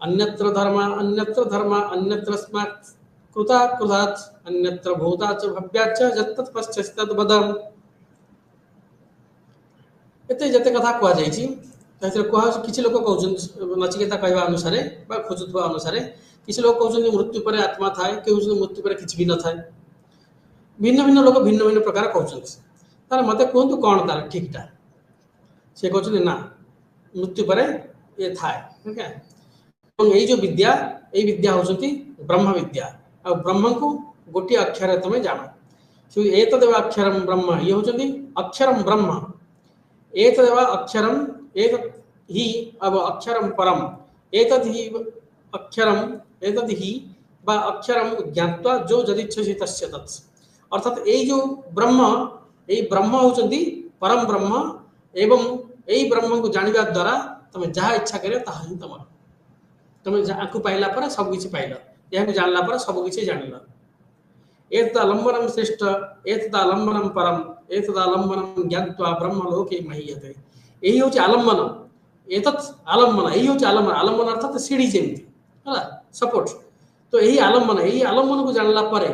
अन्यत्र धर्म अन्यत्र स्मात् कृता कृतात् अन्यत्र भूता च भव्या च जत्तत् पश्चात् वदम्। एते जते कथा कह जाइछि कह किसी लोक कहते नचिकेता कहवा अनुसार खोजुवा अनुसार किसी लोग कहते मृत्यु पर आत्मा थाए कहते मृत्यु पर किसी भी न थाए भिन्न भिन्न लोग भिन्न भिन्न प्रकार कहते तार मत कहतु कौन तार ठीकटा से कहते ना मृत्यु पर ये थाए ठीक है। यही जो विद्या यही विद्या होती ब्रह्म विद्या और ब्रह्म को गोटे अक्षर तुम जान एतदेव अक्षरम ब्रह्म ये होती अक्षरम ब्रह्म एतदेव अक्षरम एक ही अब अक्षरम परम एतद् ही अक्षरम एतद् ही बा अक्षरम ज्ञात्वा जो जदिच्छसि तस्य तत्। अर्थात यही जो ब्रह्म होचंदी परम ब्रह्म एवं यही ब्रह्म को जानिबा द्वारा तुम जहाँ इच्छा करे ताहा ही तुम जाको पाइला पर सब किछि पाइल यह जानला पर सब किछि जानिल। एतदालंबनम श्रेष्ठ एतदालंबनम परम एतदालंबनम ज्ञात्वा ब्रह्म लोके महीयते। यही हूँ आलम्बन एतत् आलम्बन यही हूँ आलम्बन आलम्बन अर्थात सीढ़ी जमी है सपोर्ट। तो यही आलम्बन को जानला पर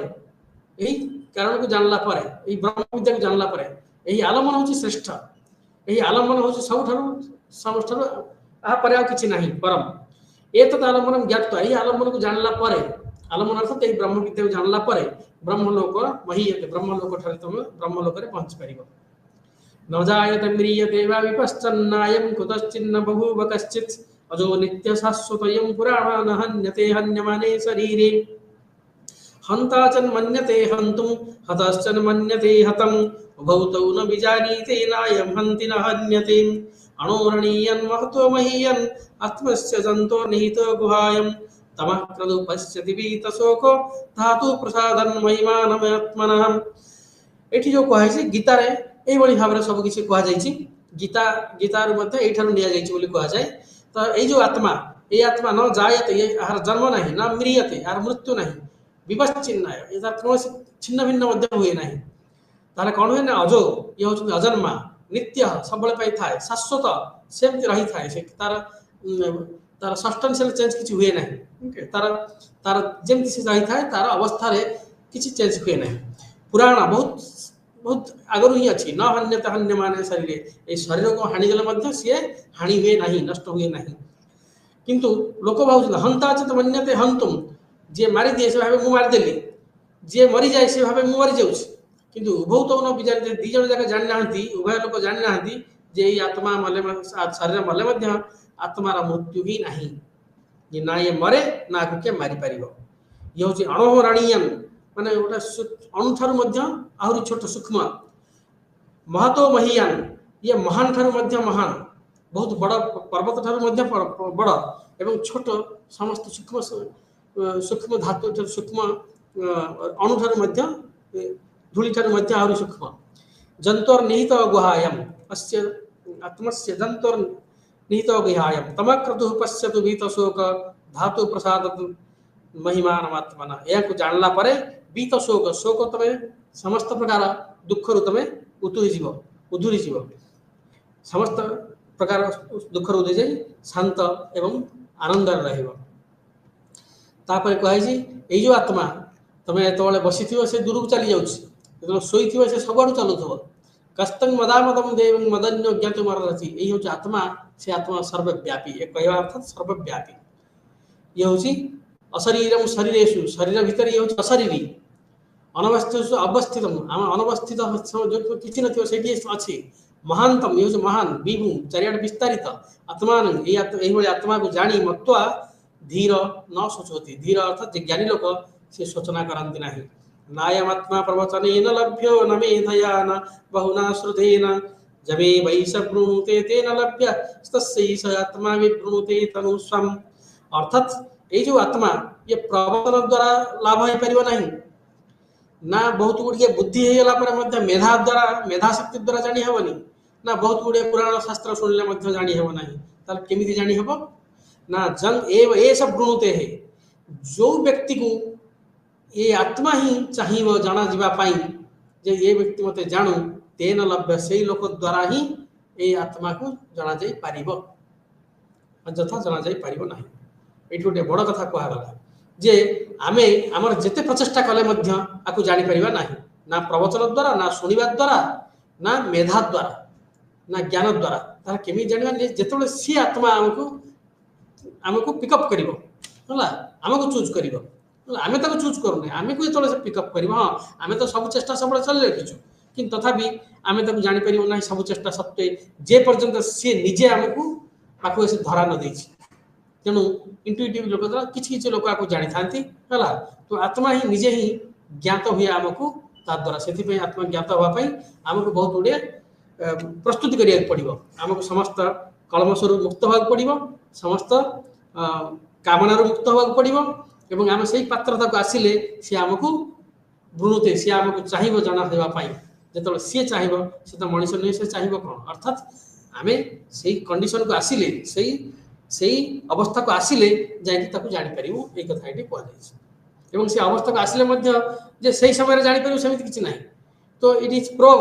यही कारण को जानला पर यही ब्रह्म विद्या को जानला पर यही आलम्बन हूँ श्रेष्ठ यही आलम्बन हूँ सबुठारु आ किछि नहीं परम। एतत् आलम्बनम ज्ञात्वा यही आलम्बन को जानला पर आलम्बन अर्थात यही ब्रह्म विद्या को जानला पर ब्रह्मलोक महीयते ब्रह्मलोक ठारे तुम ब्रह्मलोक रे पहुँच पारिबो। न जायते म्रियते वा विपश्चन्नायं कुतश्चिन्न बभूव कश्चित् अजो नित्य शाश्वतयं पुराणो न हन्यते हन्यमाने शरीरे। हन्ताचन मन्यते हन्तुं हतश्चन मन्यते हतम् उभौ तौ न विजानीते नायं हन्ति न हन्यते अणोरणीयन् महतो महीयन् आत्मस्य जन्तोर्निहितो गुहायं तमः क्रतु पश्यति वीतशोको धातु प्रसादन् महिमानमात्मनः। एठी जो कहा है गीता रे एई भली भाबरे सब किछि कहा जायछि। गीता गीतार मध्ये एठारु निया जायछि बोली कहा जाय। तो एई जो आत्मा ए आत्मा न जायते ये आहार जन्म नहीं न म्रियते आहार मृत्यु नहीं विपश्चिन्नाय एतार कौनसी छिन्न भिन्न मध्य हुए नहीं ताले कौन हुए ना अजो ये होचुन अजन्मा नित्य सबले पाई थाए शाश्वत सेमति रही थाए से तार तार सब्सटेंशियल चेंज किछि हुए नहीं ओके तार तार जेमति से रही थाए तार अवस्था रे किछि चेंज हुए नहीं पुराण बहुत बहुत आगरु ही अछि न हन्यत हन्य माने शरीर ए शरीर को हानि गले मध्य से हानि हुए नहीं नष्ट हुए नहीं किंतु लोक भाव हंता च मन्यते हंतुम जे मारी दिए से भावे मु मार देली जे मरी जाए से भावे मु मरी जाउछ किंतु उभौ तो न बिजान दी जण जाक जानि नाहंती उभय लोक जानि नाहंती जे ई आत्मा मले शरीर मले मध्य आत्मा रा मृत्यु ही नहीं ये ना ये मरे ना को के मारी परिबो ये होची अणोहरणीयन माने ओटा अणु ठारु मध्य आहुरी छोट सूक्ष्म महतो महीयान ये महान ठारु मध्य महान बहुत बड़ पर्वत ठारु मध्य बड़ एवं छोट समस्त सूक्ष्म सूक्ष्म धातु सूक्ष्म अणु ठारु मध्य धूली ठारु मध्य आहुरी सूक्ष्म जंतोर निहित गुहायम अस्य आत्मस्य जंतोर निहित गुहायम तमक्रतु पश्यतु भीतशोक धातु प्रसादत महिमानमात्मना या को जानला परे बीत शोक शोक तमे समस्त प्रकार दुख रु तमे उतुरी जीव समस्त प्रकार दुख रु जाई शांत एवं आनंद रहिबो तापर कहै छी ए जो आत्मा तमे एतोले बसिथिबो से दूर चली जाउछ एतो सोइथिबो से सबडु चलुथबो कस्तंग मदामदम देवं मदन्यो ज्ञातु मररति ए हो आत्मा से आत्मा सर्वव्यापी एक कहवा अर्थ सर्वव्यापी ये होची अशरीरम शरीरेषु शरीर भीतर ये होची अशरीरी अनवस्थित अवस्थित आम अनवस्थित जो किसी नथियो सेठी अछि महानतम ये महान विभु चारियाड विस्तारित आत्मान एही भली आत्मा को जानी मत्वा धीर न सोचोति धीर अर्थात ज्ञानी लोक से सूचना करंति नाही नायमात्मा प्रवचनेन लभ्यो न मेधया न बहुना श्रुतेन जमे वैष ब्रूणुते तेन लभ्य तस्यै स आत्मा विब्रूणुते तनुस्वम अर्थात ये जो आत्मा ये प्रवचन द्वारा लाभ हो परिबो नाही ना बहुत गुड़िए बुद्धि होगा पर मध्य मेधा द्वारा मेधा शक्ति द्वारा जानी हेबनी ना बहुत गुड़िए पुराण शास्त्र शुणिले मध्य जानी हेब नाही ताल केमिति जानी हेब ना जंग एव ए सब गुणुते है जो व्यक्ति को ये आत्मा ही चाहिबो जाना जीवा पाई जे ये व्यक्ति मते जानू तेन लभ्य सेई लोक द्वारा ही ए आत्मा को जाना जाई पारिबो अन्यथा जाना जाई पारिबो नाही एठी गोटे बड़ कथा कहला गला जे आमे हमर जेते प्रचेष्टा कले मध्य आकु जानि परिबा नाही ना प्रवचन द्वारा ना सुनिबा द्वारा ना मेधा द्वारा ना ज्ञान द्वारा तार केमि जानिबा जेतले सी आत्मा हमको पिकअप करिवो होला हमको चूज करिवो आमे ताको चूज करूने आमे को जेतले पिकअप करिवो हां आमे तो सब चेष्टा सब चल रखिछु किंतु तथापि आमे ताको जानि परिवो नाही सब चेष्टा सत्वे जे पर्यंत सी निजे हमको पाखु से धरा न देछि तेणु इंटुइटिव लोक द्वारा किछि लोक आपको जानी थांती हला तो आत्मा ही निजे ही ज्ञात हुए आमको ता द्वारा सेति पे आत्मा ज्ञात होवा पई आमको बहुत गुडे प्रस्तुति करिया पड़िबो आमको समस्त कलमशरु मुक्त होवा पड़िबो समस्त कामनारु मुक्त होवा पड़िबो एवं आम सेही पात्रता को आसिले से आमको ब्रुणुते से आमको चाहिबो जाना देवा पई जेतले से चाहिबो से त मनुष्य नै से चाहिबो कोन अर्थात आमे सेही कंडीशन को आसिले सेही अवस्था को आसिले जाई ताको जानि परिबो ए कथा एठी कोआ जाय एवं से अवस्था को आसिले मध्य जे सही समय रे जानि परिबो समिति किछि नाही तो इट इज प्रोब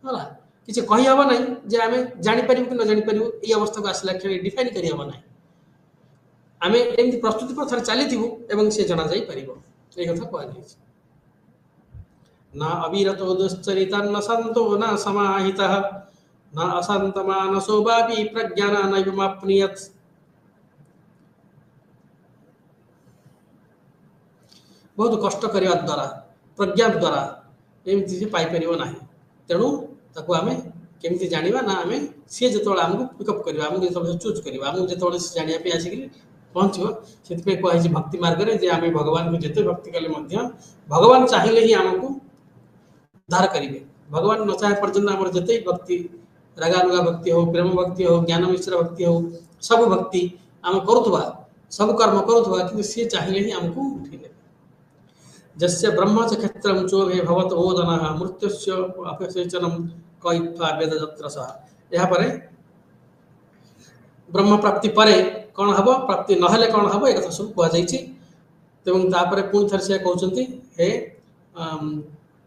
होला किछि कहि हबो नाही जे आमे जानि परिबो कि न जानि परिबो ए अवस्था को आसिला क्षण डिफाइन करि हबो नाही आमे एमति प्रस्तुति पर चली थिबो एवं से जना जाई परिबो ए कथा कोआ जाय ना अविरतो दुश्चरितं न संतो न समाहितः न असंत मानसो बापि प्रज्ञान नैवमाप्नुयत् बहुत कष्ट करने द्वारा प्रज्ञा द्वारा एमती से पाई परिबो नाही तेणु ताको आमे केमती जानिबा ना आमे से जतोळे हमको पिकअप करबा हमको जतोळे चूज करबा हमको जतोळे से जानिया पे आसी पहुँचो से कहुई भक्ति मार्ग में जे आम भगवान को जिते भक्ति कले भगवान चाहिए ही आमको उद्धार करेंगे। भगवान न चाहे पर्यटन आम जिते भक्ति रागानुगा भक्ति हो, प्रेम भक्ति हो, ज्ञान मिश्र भक्ति हो, सब भक्ति आम करुवा सब कर्म करुवा कि सी चाहिए ही आमको उठे जस्य ब्रह्म च क्षेत्रम चोभे भवत ओदन मृत्युस्य अपसेचनम कयित्वा वेद जत्र सह। यहाँ पर ब्रह्म प्राप्ति परे कौन हम प्राप्ति नहेले कौन हम एक सब कहुपर पुणी थे से कहते हे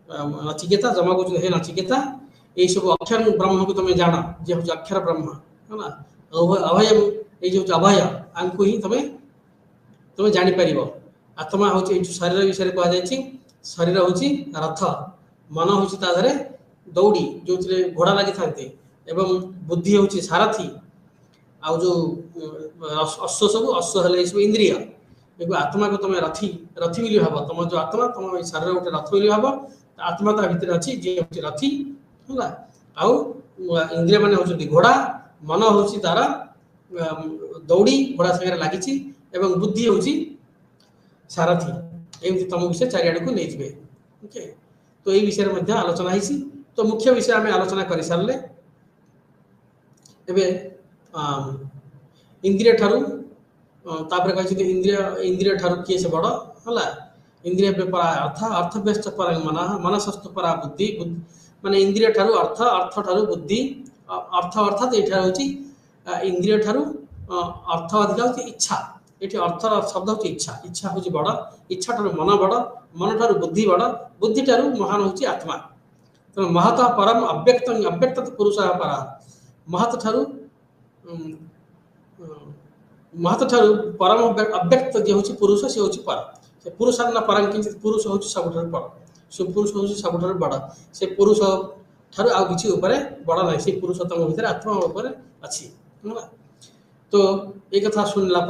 नचिकेता जमा कहते हे नचिकेता यही सब अक्षर ब्रह्म को तुम जान जे हूँ अक्षर ब्रह्म है ना अभय ये अभय आंको ही तुम्हें जापर आत्मा हूँ शरीर विषय कहुई शरीर हूँ रथ मन हूँ ताधे दौड़ी जो घोड़ा लगी था बुद्धि हूँ सारथी आउ जो अश्व सब अश्व है सब इंद्रिय एक आत्मा को तुम रथी रथी बोली भाव तुम जो आत्मा तुम शरीर गोटे रथ बोली भाव आत्मा ता भितर अच्छी जी हूँ रथी है आउ इंद्रिय मान हूँ घोड़ा मन हूँ तार दौड़ी घोड़ा सागर लगी बुद्धि हूँ सारथी एमती तुम विषय चारिआड़ को नहीं जाए। ओके तो ये विषय में आलोचना होती तो मुख्य विषय आम आलोचना कर सारे इंद्रिय ठारू कहते इंद्रिय इंद्रिय ठारू किए से बड़ है इंद्रिय परा अर्थ अर्थ व्यस्त पर मन मनसस्तु परा बुद्धि माने इंद्रिय ठारू अर्थ अर्थ ठारू बुद्धि अर्थ अर्थात ये हूँ इंद्रिय ठारू अर्थ अधिक हूँ इच्छा ये अर्थ शब्द हूँ इच्छा इच्छा हूँ बड़ इच्छा ठारू मन बड़ मन ठारू बुद्धि बड़ बुद्धि ठारू महान हूँ आत्मा तेना महत परम अव्यक्त अव्यक्त पुरुष परा महत ठारू महत ठारू परम अव्यक्त जे हूँ पुरुष सी हूँ पर से पुरुष ना परम किंचित पुरुष हूँ सब बड़ से पुरुष हूँ सब बड़ से पुरुष ठारू आउ किसी बड़ ना से पुरुष तुम भर आत्मा अच्छी है। तो ये कथा शुणला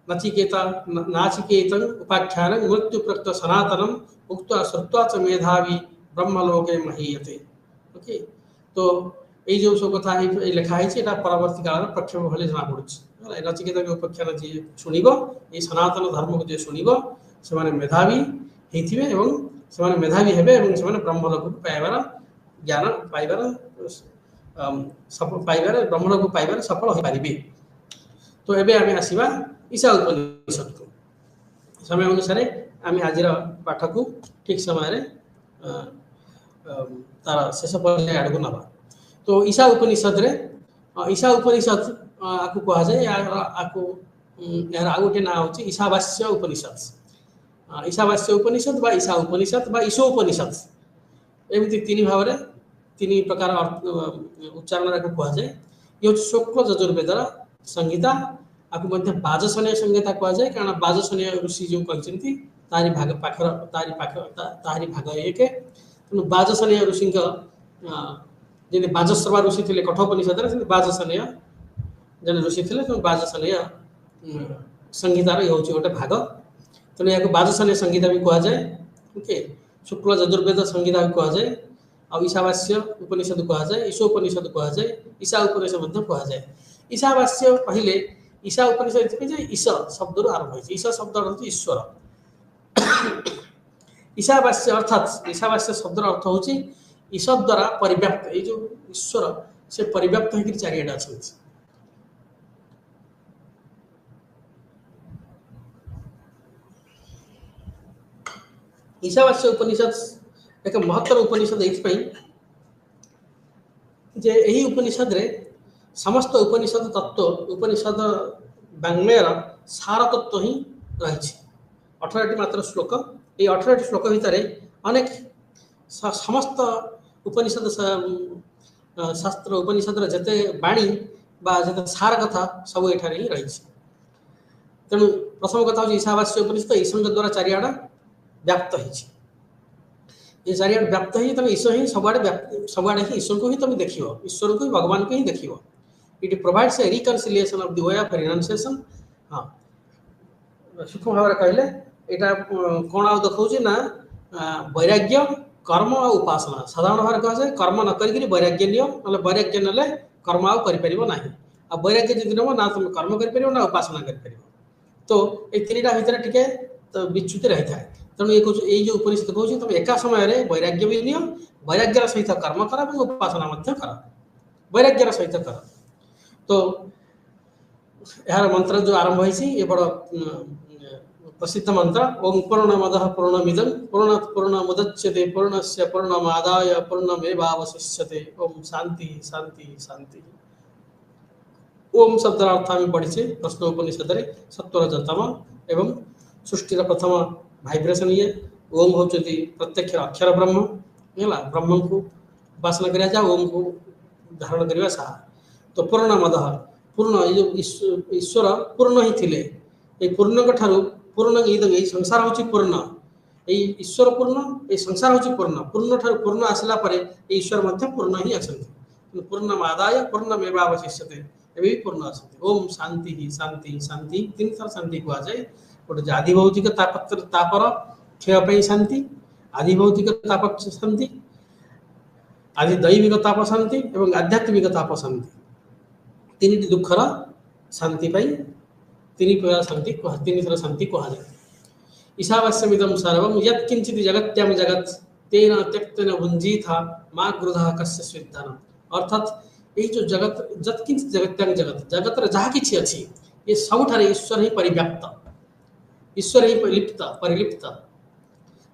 नचिकेता नाचिकेत उपाख्यान मृत्यु प्रक्त सनातनम उक्त श्रुत्वा च मेधावी ब्रह्मलोके महीयते। ओके तो ये जो सब कथा लिखाई परवर्ती काल प्रक्षेप भले जना पड़ुछि नचिकेता के उपाख्यान जी शुणिब ये सनातन धर्म को जी शुणिब से मेधावी होइथिबे एवं से मेधावी हेबे एवं से ब्रह्मलोक को पाइबार ज्ञान पाइबार पाइबार ब्रह्मलोक को पाइबार सफल हो पारिबे। तो एबे आमे आसीबा ईशा उपनिषद को समय अनुसार आम आज पाठ को ठीक समय तार शेष पर्याय आड़ को नवा। तो ईशा उपनिषद रे ईशा उपनिषद आपको कह जाए यार आउ गोटे ना हूँ ईशावास्य उपनिषद ईशावास्य उपनिषद बा ईशा उपनिषद बा ईशोपनिषद एमती तीन भाव में तीन प्रकार उच्चारण कह जाए ये हूँ शुक्ल यजुर्वेदर संहिता आपको बाजसनीय संहिता कह जाए कारण बाजसनीय ऋषि जो कहते तारी भाग पाखर तारी भाग एक तेणु बाजसनीय ऋषि जी बाजस्रवा ऋषि थे कठोपनिषद से बाजसनीय जन ऋषि थे तेणु बाजसनीय संहितार ये हूँ गोटे भाग तेणु या बाजसनीय संहिता भी कह जाए। ओके शुक्ल यजुर्वेद संहिता भी कह जाए और ईशावास्य उपनिषद कह जाए ईशोपनिषद कह जाए ईशा उपनिषद कह जाए। ईशावास्य पहले ईशा उपनिषद ईश शब्द आरंभ हो ईश शब्द अर्थ ईश्वर ईशावास्य अर्थात ईशावास्य शब्द अर्थ हूँ ईश द्वारा परिव्याप्त ये जो ईश्वर से परिव्याप्त होकर चारिआडे अच्छा। ईशावास्य उपनिषद एक महत्तर उपनिषद जे यही उपनिषद रे समस्त उपनिषद तत्व उपनिषद वाङ्मयर सार तत्व ही रही 18टी मात्र श्लोक ये 18टी श्लोक भितर अनेक समस्त उपनिषद शास्त्र उपनिषद जिते बाणी बा जिते सार कथा सब एठार ही रही। तेणु प्रथम कथा हूँ ईशावास्य उपनिषद ईश्वर द्वारा चारिआड व्याप्त होती ये चारिआड व्याप्त ही तुम ईश्वर ही सबुआड़े ही ईश्वर को ही तुम देख ईश्वर को ही भगवान को ही देख it provides a reconciliation of the way of renunciation. हाँ सूक्ष्म भाव कहले यहाँ कौन आ देखा ना वैराग्य कर्म और उपासना साधारण भाव कह जाए कर्म न करी वैराग्य नियो ना वैराग्य ना कर्म आउ कर आ वैराग्य जदि नब ना तुम कर्म कर ना उपासना कर। तो ये तीनटा भितर टिके तो विच्युति रही है। तेणु ये जो उपनिषद कहूँ तुम एका समय वैराग्य भी नियो, वैराग्यर सहित कर्म कर और उपासना कर, वैराग्यर सहित कर। तो यार मंत्र जो आरंभ होइछि ये बड़ प्रसिद्ध मंत्र ओम पूर्णमदः पूर्णमिदं पूर्णात् पूर्णमुदच्यते पूर्णस्य पूर्णमादाय पूर्णमेवावशिष्यते। ओम शांति शांति शांति। ओम शब्द अर्थ आम पढ़ी प्रश्न उपनिषद में सत्वर जतम एवं सृष्टिर प्रथम भाइब्रेशन ये ओम हूँ प्रत्यक्ष अक्षर ब्रह्म है ब्रह्म को उपासना करा ओम को धारण करने साहा। तो पूर्णमद पूर्ण ये ईश्वर पूर्ण ही थिले ये पूर्ण ठारू पूर्ण ये संसार हूँ पूर्ण ये ईश्वर पूर्ण ये संसार हूँ पूर्ण पूर्ण ठारू पूर्ण आसला ईश्वर पूर्ण ही अच्छा पूर्णमादाय पूर्णमेवावशिष्यते एवं भी पूर्ण आसते। ओम शांति ही शांति शांति तीन थर शांति कहुए गोटे आदिभौतिक तापर क्षय शांति आदिभौतिक ताप शांति आदि दैविक ताप शांति एवं आध्यात्मिक ताप शांति तीन दुखर शांति तीन प्रकार शांति तीन थर शांति कहुए। ईशावास्यमिदं सर्वं यत्किंचित् जगत्यां जगत् तेन त्यक्तेन भुंजीथा मां क्रोधः कस्य स्विद्धानम्। अर्थात ये जो जगत जत्किंचित् जगत्यां जगत जगत जहाँ किछि अछि ये सबुठारे ईश्वर ही परिव्याप्त ईश्वर ही लिप्त परिलिप्त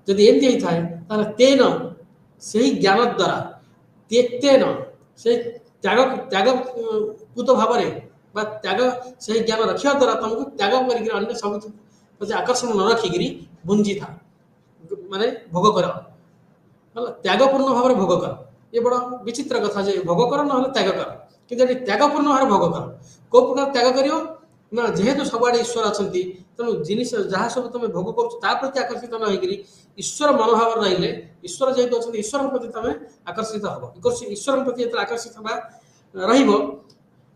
जदि एमती होता है तार तेन से ज्ञान द्वारा त्यक्तेन से त्याग त्याग पूत भाव त्याग से ज्ञान रखा द्वारा तुमको त्याग करके अन्य सब आकर्षण न रखिकी भुंजी था माने भोग कर त्यागपूर्ण भाव भोग कर। ये बड़ा विचित्र कथा जे भोग कर ना त्याग कर कि त्यागपूर्ण भाव भोग कर कौ प्रकार त्याग कर ना जेहेतु सबुआड़े ईश्वर अच्छा तेणु जिनिस जहाँ सब तुम भोग करती आकर्षित न होकर ईश्वर मनोभाव रही ईश्वर जेहेतु अच्छा ईश्वर प्रति तुम आकर्षित हम ईश्वर प्रति जो आकर्षित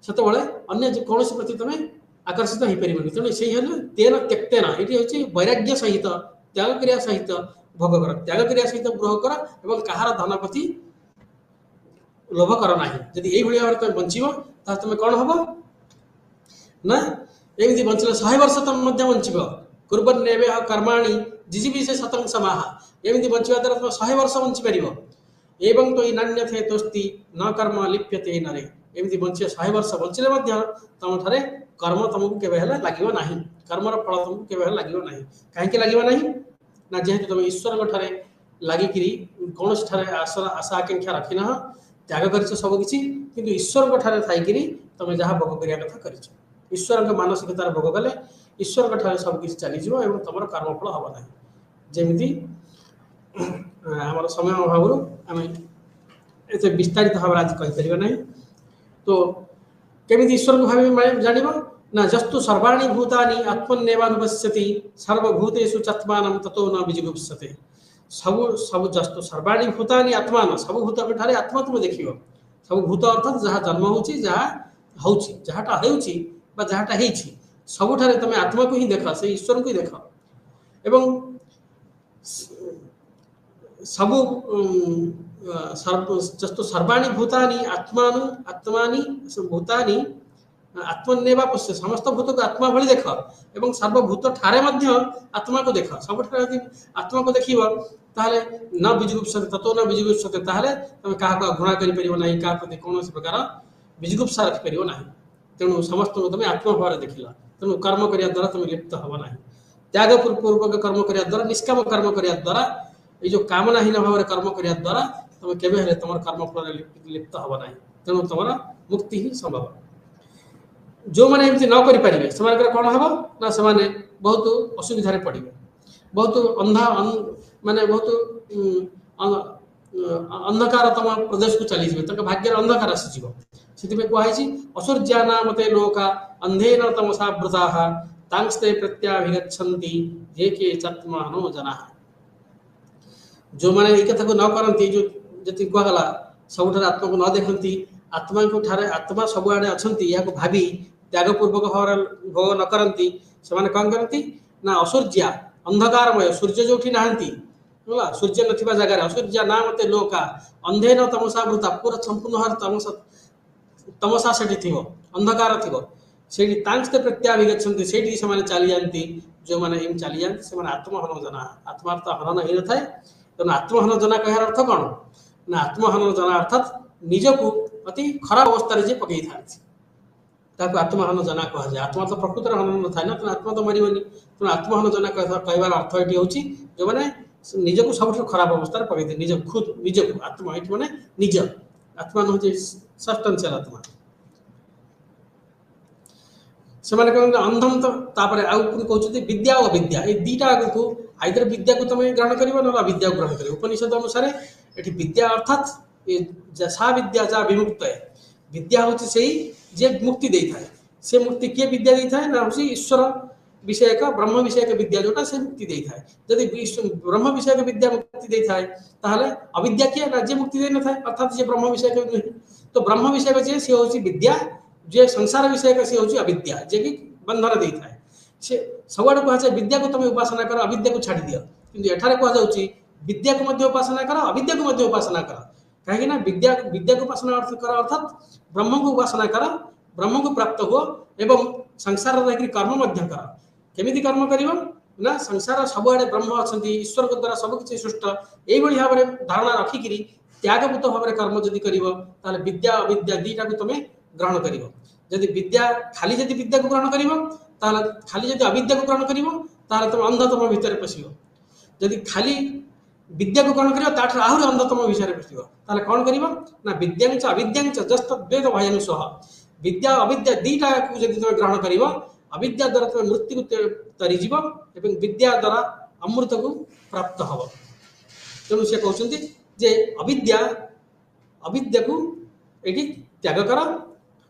रतबले अन्य कौन प्रति तुम आकर्षित हो पार तेणु से तेन त्यक्तेन ये हूँ वैराग्य सहित त्याग क्रिया सहित भोग कर त्याग क्रिया सहित भोग कर और कहार धन प्रति लोभ कर ना जदि यही भाव तुम बंचब तुम कौन हम ना एमती बंचले 100 वर्ष तुम बंचब कुर्बन्नेवे कर्माणि जिजीवी से शतं समाह एमती बंचा द्वारा तुम 100 वर्ष बंची पार एवं तो नान्यथे तोस्ति न कर्म लिप्यते नरे एमती बंचे 100 वर्ष बंचले तुम ठारे कर्म तुमको केवे लगे ना कर्मर फल तुमको केवे लगे ना कहीं लगे ना ना जेहेतु तुम ईश्वर ठारे लगिकी कौन आशा आशा आकांक्षा रखिना त्याग कर सबकि कि ईश्वर ठारे थी तुम जहाँ भोग करने कथा कर ईश्वर मानसिकतार भोग कले ईश्वर ठारे सबकि चलीज और तुम कर्मफल हम ना जमी आम समय अभाव आम एत विस्तारित भाव आज कहीपर ना। तो केमी ईश्वर को भाव जान ना जस्तु सर्वाणी भूतानि आत्मन्नेवानुपश्यति सर्वभूतेषु चत्मानं ततो न विजुगुप्सते। सब सब जस्तु सर्वाणी भूतानि आत्मान सब भूत ठारे आत्मा तुम देख सब भूत अर्थात जहाँ जन्म होची जहाँ होची जहाँटा होची बा जहाँटा होची सबुठारे तुम आत्मा को ही देख से ईश्वर को ही देख एवं सबु जस्तु सर्वाणी भूतानि आत्मानु आत्मानि भूतानि आत्मन्नेवा पश्य समस्त भूत को आत्मा भली देख एवं सर्वभूत ठारे आत्मा को देख सब आत्मा को देख ताहले न विजुगुप्सते ततो न विजुगुप्सते ताहले तुम क्या घृणा करना क्या प्रति कौन प्रकार विजुगुप्सा रखिपर ना तेणु समस्त को तुम आत्मा भाव देखला तेणु कर्म करने द्वारा तुम लिप्त हम ना त्याग पूर्वक कर्म करने द्वारा निष्काम कर्म करने द्वारा ये जो कामनाहीन भाव में कर्म करने द्वारा तुम केवे तुम कर्म फल लिप्त हम ना तेणु तुम मुक्ति ही संभव। जो मैंने एमती न करें से कौन हम ना से बहुत असुविधा पड़े बहुत अंधा माने बहुत अंधकारतम प्रदेश को चलीजे भाग्य अंधकार आसीज से कहुई असुर्जा नामते लोका अंधेन तमसा वृता तांस्ते प्रत्याभिगछन्ति ये के चत्मानो जना। जो मैंने ये कथा को न करती जो जी कहला सबुठ आत्मा को न देखती आत्मा को ठारे आत्मा सबुआड़े अच्छा या भावी त्यागपूर्वक भाव भोग न करती से कौन करती ना असुर्जा अंधकारमय सूर्य जो नहांती सूर्य नथिबा जगह असुर्जा ना मते लोका अंधेन तमसा वृता पूरा संपूर्ण हर तमसा तमसा से अंधकार थी से प्रत्याभिगछन्ति से चली जाती जो मैंने एम चली जाती से आत्महन जना आत्मा तो हनन हो न थाए तेणु आत्महन जना कहार अर्थ कौन ना आत्महन जना अर्थात निजक अति खराब अवस्था जे पकई था आत्महन जना कहुए आत्मा तो प्रकृत हनन न थाए ना तेणु आत्मा तो मरबनी तेणु आत्महन जना कहबार अर्थ ये हूँ जो मैंने निजक सब खराब अवस्था पकई थे निज खुद निजक आत्मा ये मैंने निज आत्मा नुहे सब्सटेंशियल आत्मा से अंधम तो कहते विद्या और अविद्या ये दीटा को आइदर विद्या को तुम ग्रहण कर ना अविद्या को ग्रहण कर उपनिषद अनुसार ये विद्या अर्थात सा विद्या जहाँ विमुक्त है विद्या हूँ से जे मुक्ति दे था से मुक्ति किए विद्या दे था ना हूँ ईश्वर विषय का ब्रह्म विषय का विद्या जोटा से मुक्ति दे था जदि ब्रह्म विषय का विद्या मुक्ति दे था ताहले अविद्या किए ना जे मुक्ति दे न था अर्थात जे ब्रह्म विषय का नहीं तो ब्रह्म विषय का जे से हूँ विद्या जे संसार विषय का सी हूँ अविद्या जे कि बंधन दे था से सबुआड़े कहुए विद्या को तुम उपासना कर अविद्या को छाड़ दियो किंतु एठारे कहुँ विद्या को मध्य उपासना कर अविद्या को मध्य उपासना कर कहीं विद्या विद्या को उपासना अर्थ कर अर्थात ब्रह्म को उपासना कर ब्रह्म को प्राप्त हो एवं संसार रही कर्म मध्य कर केमिति कर्म कर ना संसार सबुआड़े ब्रह्म अच्छा ईश्वर को द्वारा सबकि सृष्ट यही भाव में धारणा रखिकी त्यागभूत भाव में कर्म जदि कर विद्या अविद्या दीटा को तुम ग्रहण कर जदि विद्या खाली जदि विद्या को ग्रहण कर खाली जदि अविद्या को ग्रहण कर तुम अंधतम भितर पश जदि खाली विद्या को ग्रहण कर आहरी अंधतम विषय पशो कौन कर ना विद्यांच अविद्यांच जस्त वेद भयन सह विद्या अविद्या दीटा को जदि तुम ग्रहण कर अविद्या द्वारा तुम मृत्यु को तरीजीव एवं विद्या द्वारा अमृत को प्राप्त हम तेणु से कहते जे अविद्या अविद्या को ये त्याग कर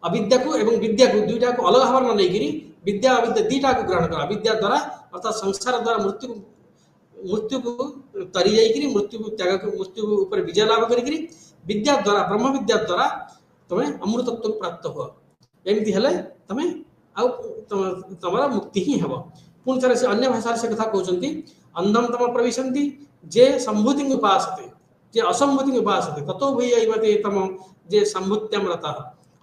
अविद्या को एवं विद्या को दुईटा को अलग भाव में नहीं विद्या अविद्या दीटा को ग्रहण कर अविद्या द्वारा अर्थात संसार द्वारा मृत्यु को तरी जाइए मृत्यु को त्याग मृत्यु ऊपर विजय लाभ कर विद्या द्वारा ब्रह्म विद्या द्वारा तुम्हें अमृतत्व प्राप्त हो एमती हेले तुम्हें तुम मुक्ति ही हम पुणी थे से अन्य भाषा से कथा कहते अंधम तम प्रविशन्ति जे संभूति उपासते जे असंभूति उपासते ततो भैया तम जे संभूत्याम रता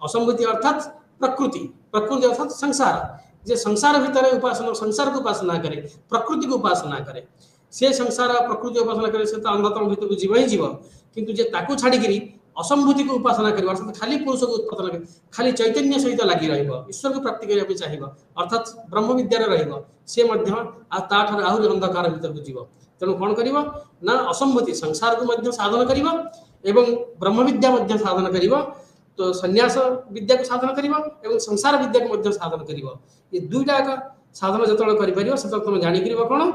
असंभूति अर्थात प्रकृति प्रकृति अर्थात संसार जे संसार भितर उपासना संसार को उपासना करे प्रकृति को उपासना करे से संसार प्रकृति उपासना करे से तो अंधतम भितर को जीव ही जीव किंतु जे ताकू छाड़ी असंभूति को उपासना कर अर्थात खाली पुरुष को उत्पादन कर खाली चैतन्य सहित लगी ईश्वर को प्राप्ति करने चाहिए अर्थात ब्रह्म विद्यार रे आहरी अंधकार भीतर को जीव तेणु कौन कर ना असंभूति संसार को साधन कर ब्रह्म विद्या साधन कर तो संन्यास विद्या को साधन कर संसार विद्या को साधन कर ये दुईटा साधन जो कर तुम जाणिक कौन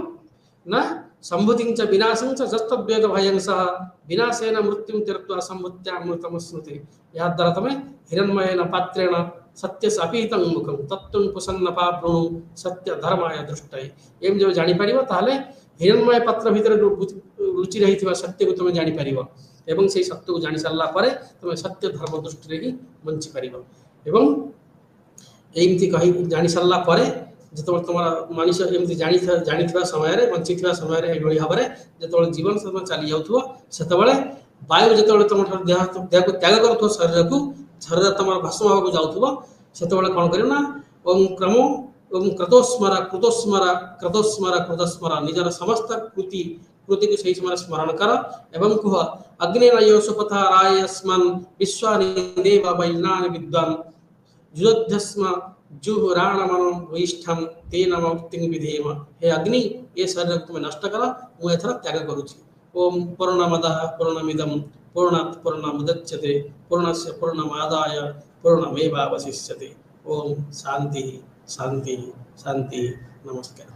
ना संभूति विनाशं जस्तवेद भयं सह विनाशेन मृत्यु त्यक्त्वा संभूत्यामृतम स्मृति या द्वारा तुम हिरण्मयेन पात्रेण सत्य अपिहितं मुखं तत्त्वं प्रसन्नपा प्रणु सत्य धर्माय दृष्टये एम जो जापर ताहले हिरण्मय पात्र भीतर रुचि रही सत्य को तुम जापर एवं से सत्य को जानी सारा पर तुम सत्य धर्म दृष्टि ही बंची पार एवं एमती कही जानी सारा पर जो तुम मनीष एमती जानी समय बंची समय ये भाव में जो जीवन तुम चली जाऊ से वायु जो तुम देह को त्याग कर शरीर तुम भस्म भाव जाऊ से कौन करना ओम क्रमो ओम क्रतोस्मरा कृतोस्मरा क्रतोस्मरा कृतस्मरा निजर समस्त कृति कृति को सही समय स्मरण कर एवं कुह अग्निरयो सुपथा रायस्मन् विश्वानि देव वैनानि विद्वान् युद्धस्म जुहुराणमनो वैष्ठम तेन मुक्ति विधेम हे अग्नि ये शरीर तुम्हें नष्ट कर मु एथर त्याग करुछि ओम पूर्णमदः पूर्णमिदं पूर्णात् पूर्णमुदच्यते पूर्णस्य पूर्णमादाय पूर्णमेवावशिष्यते ओम शांति शांति शांति नमस्कार।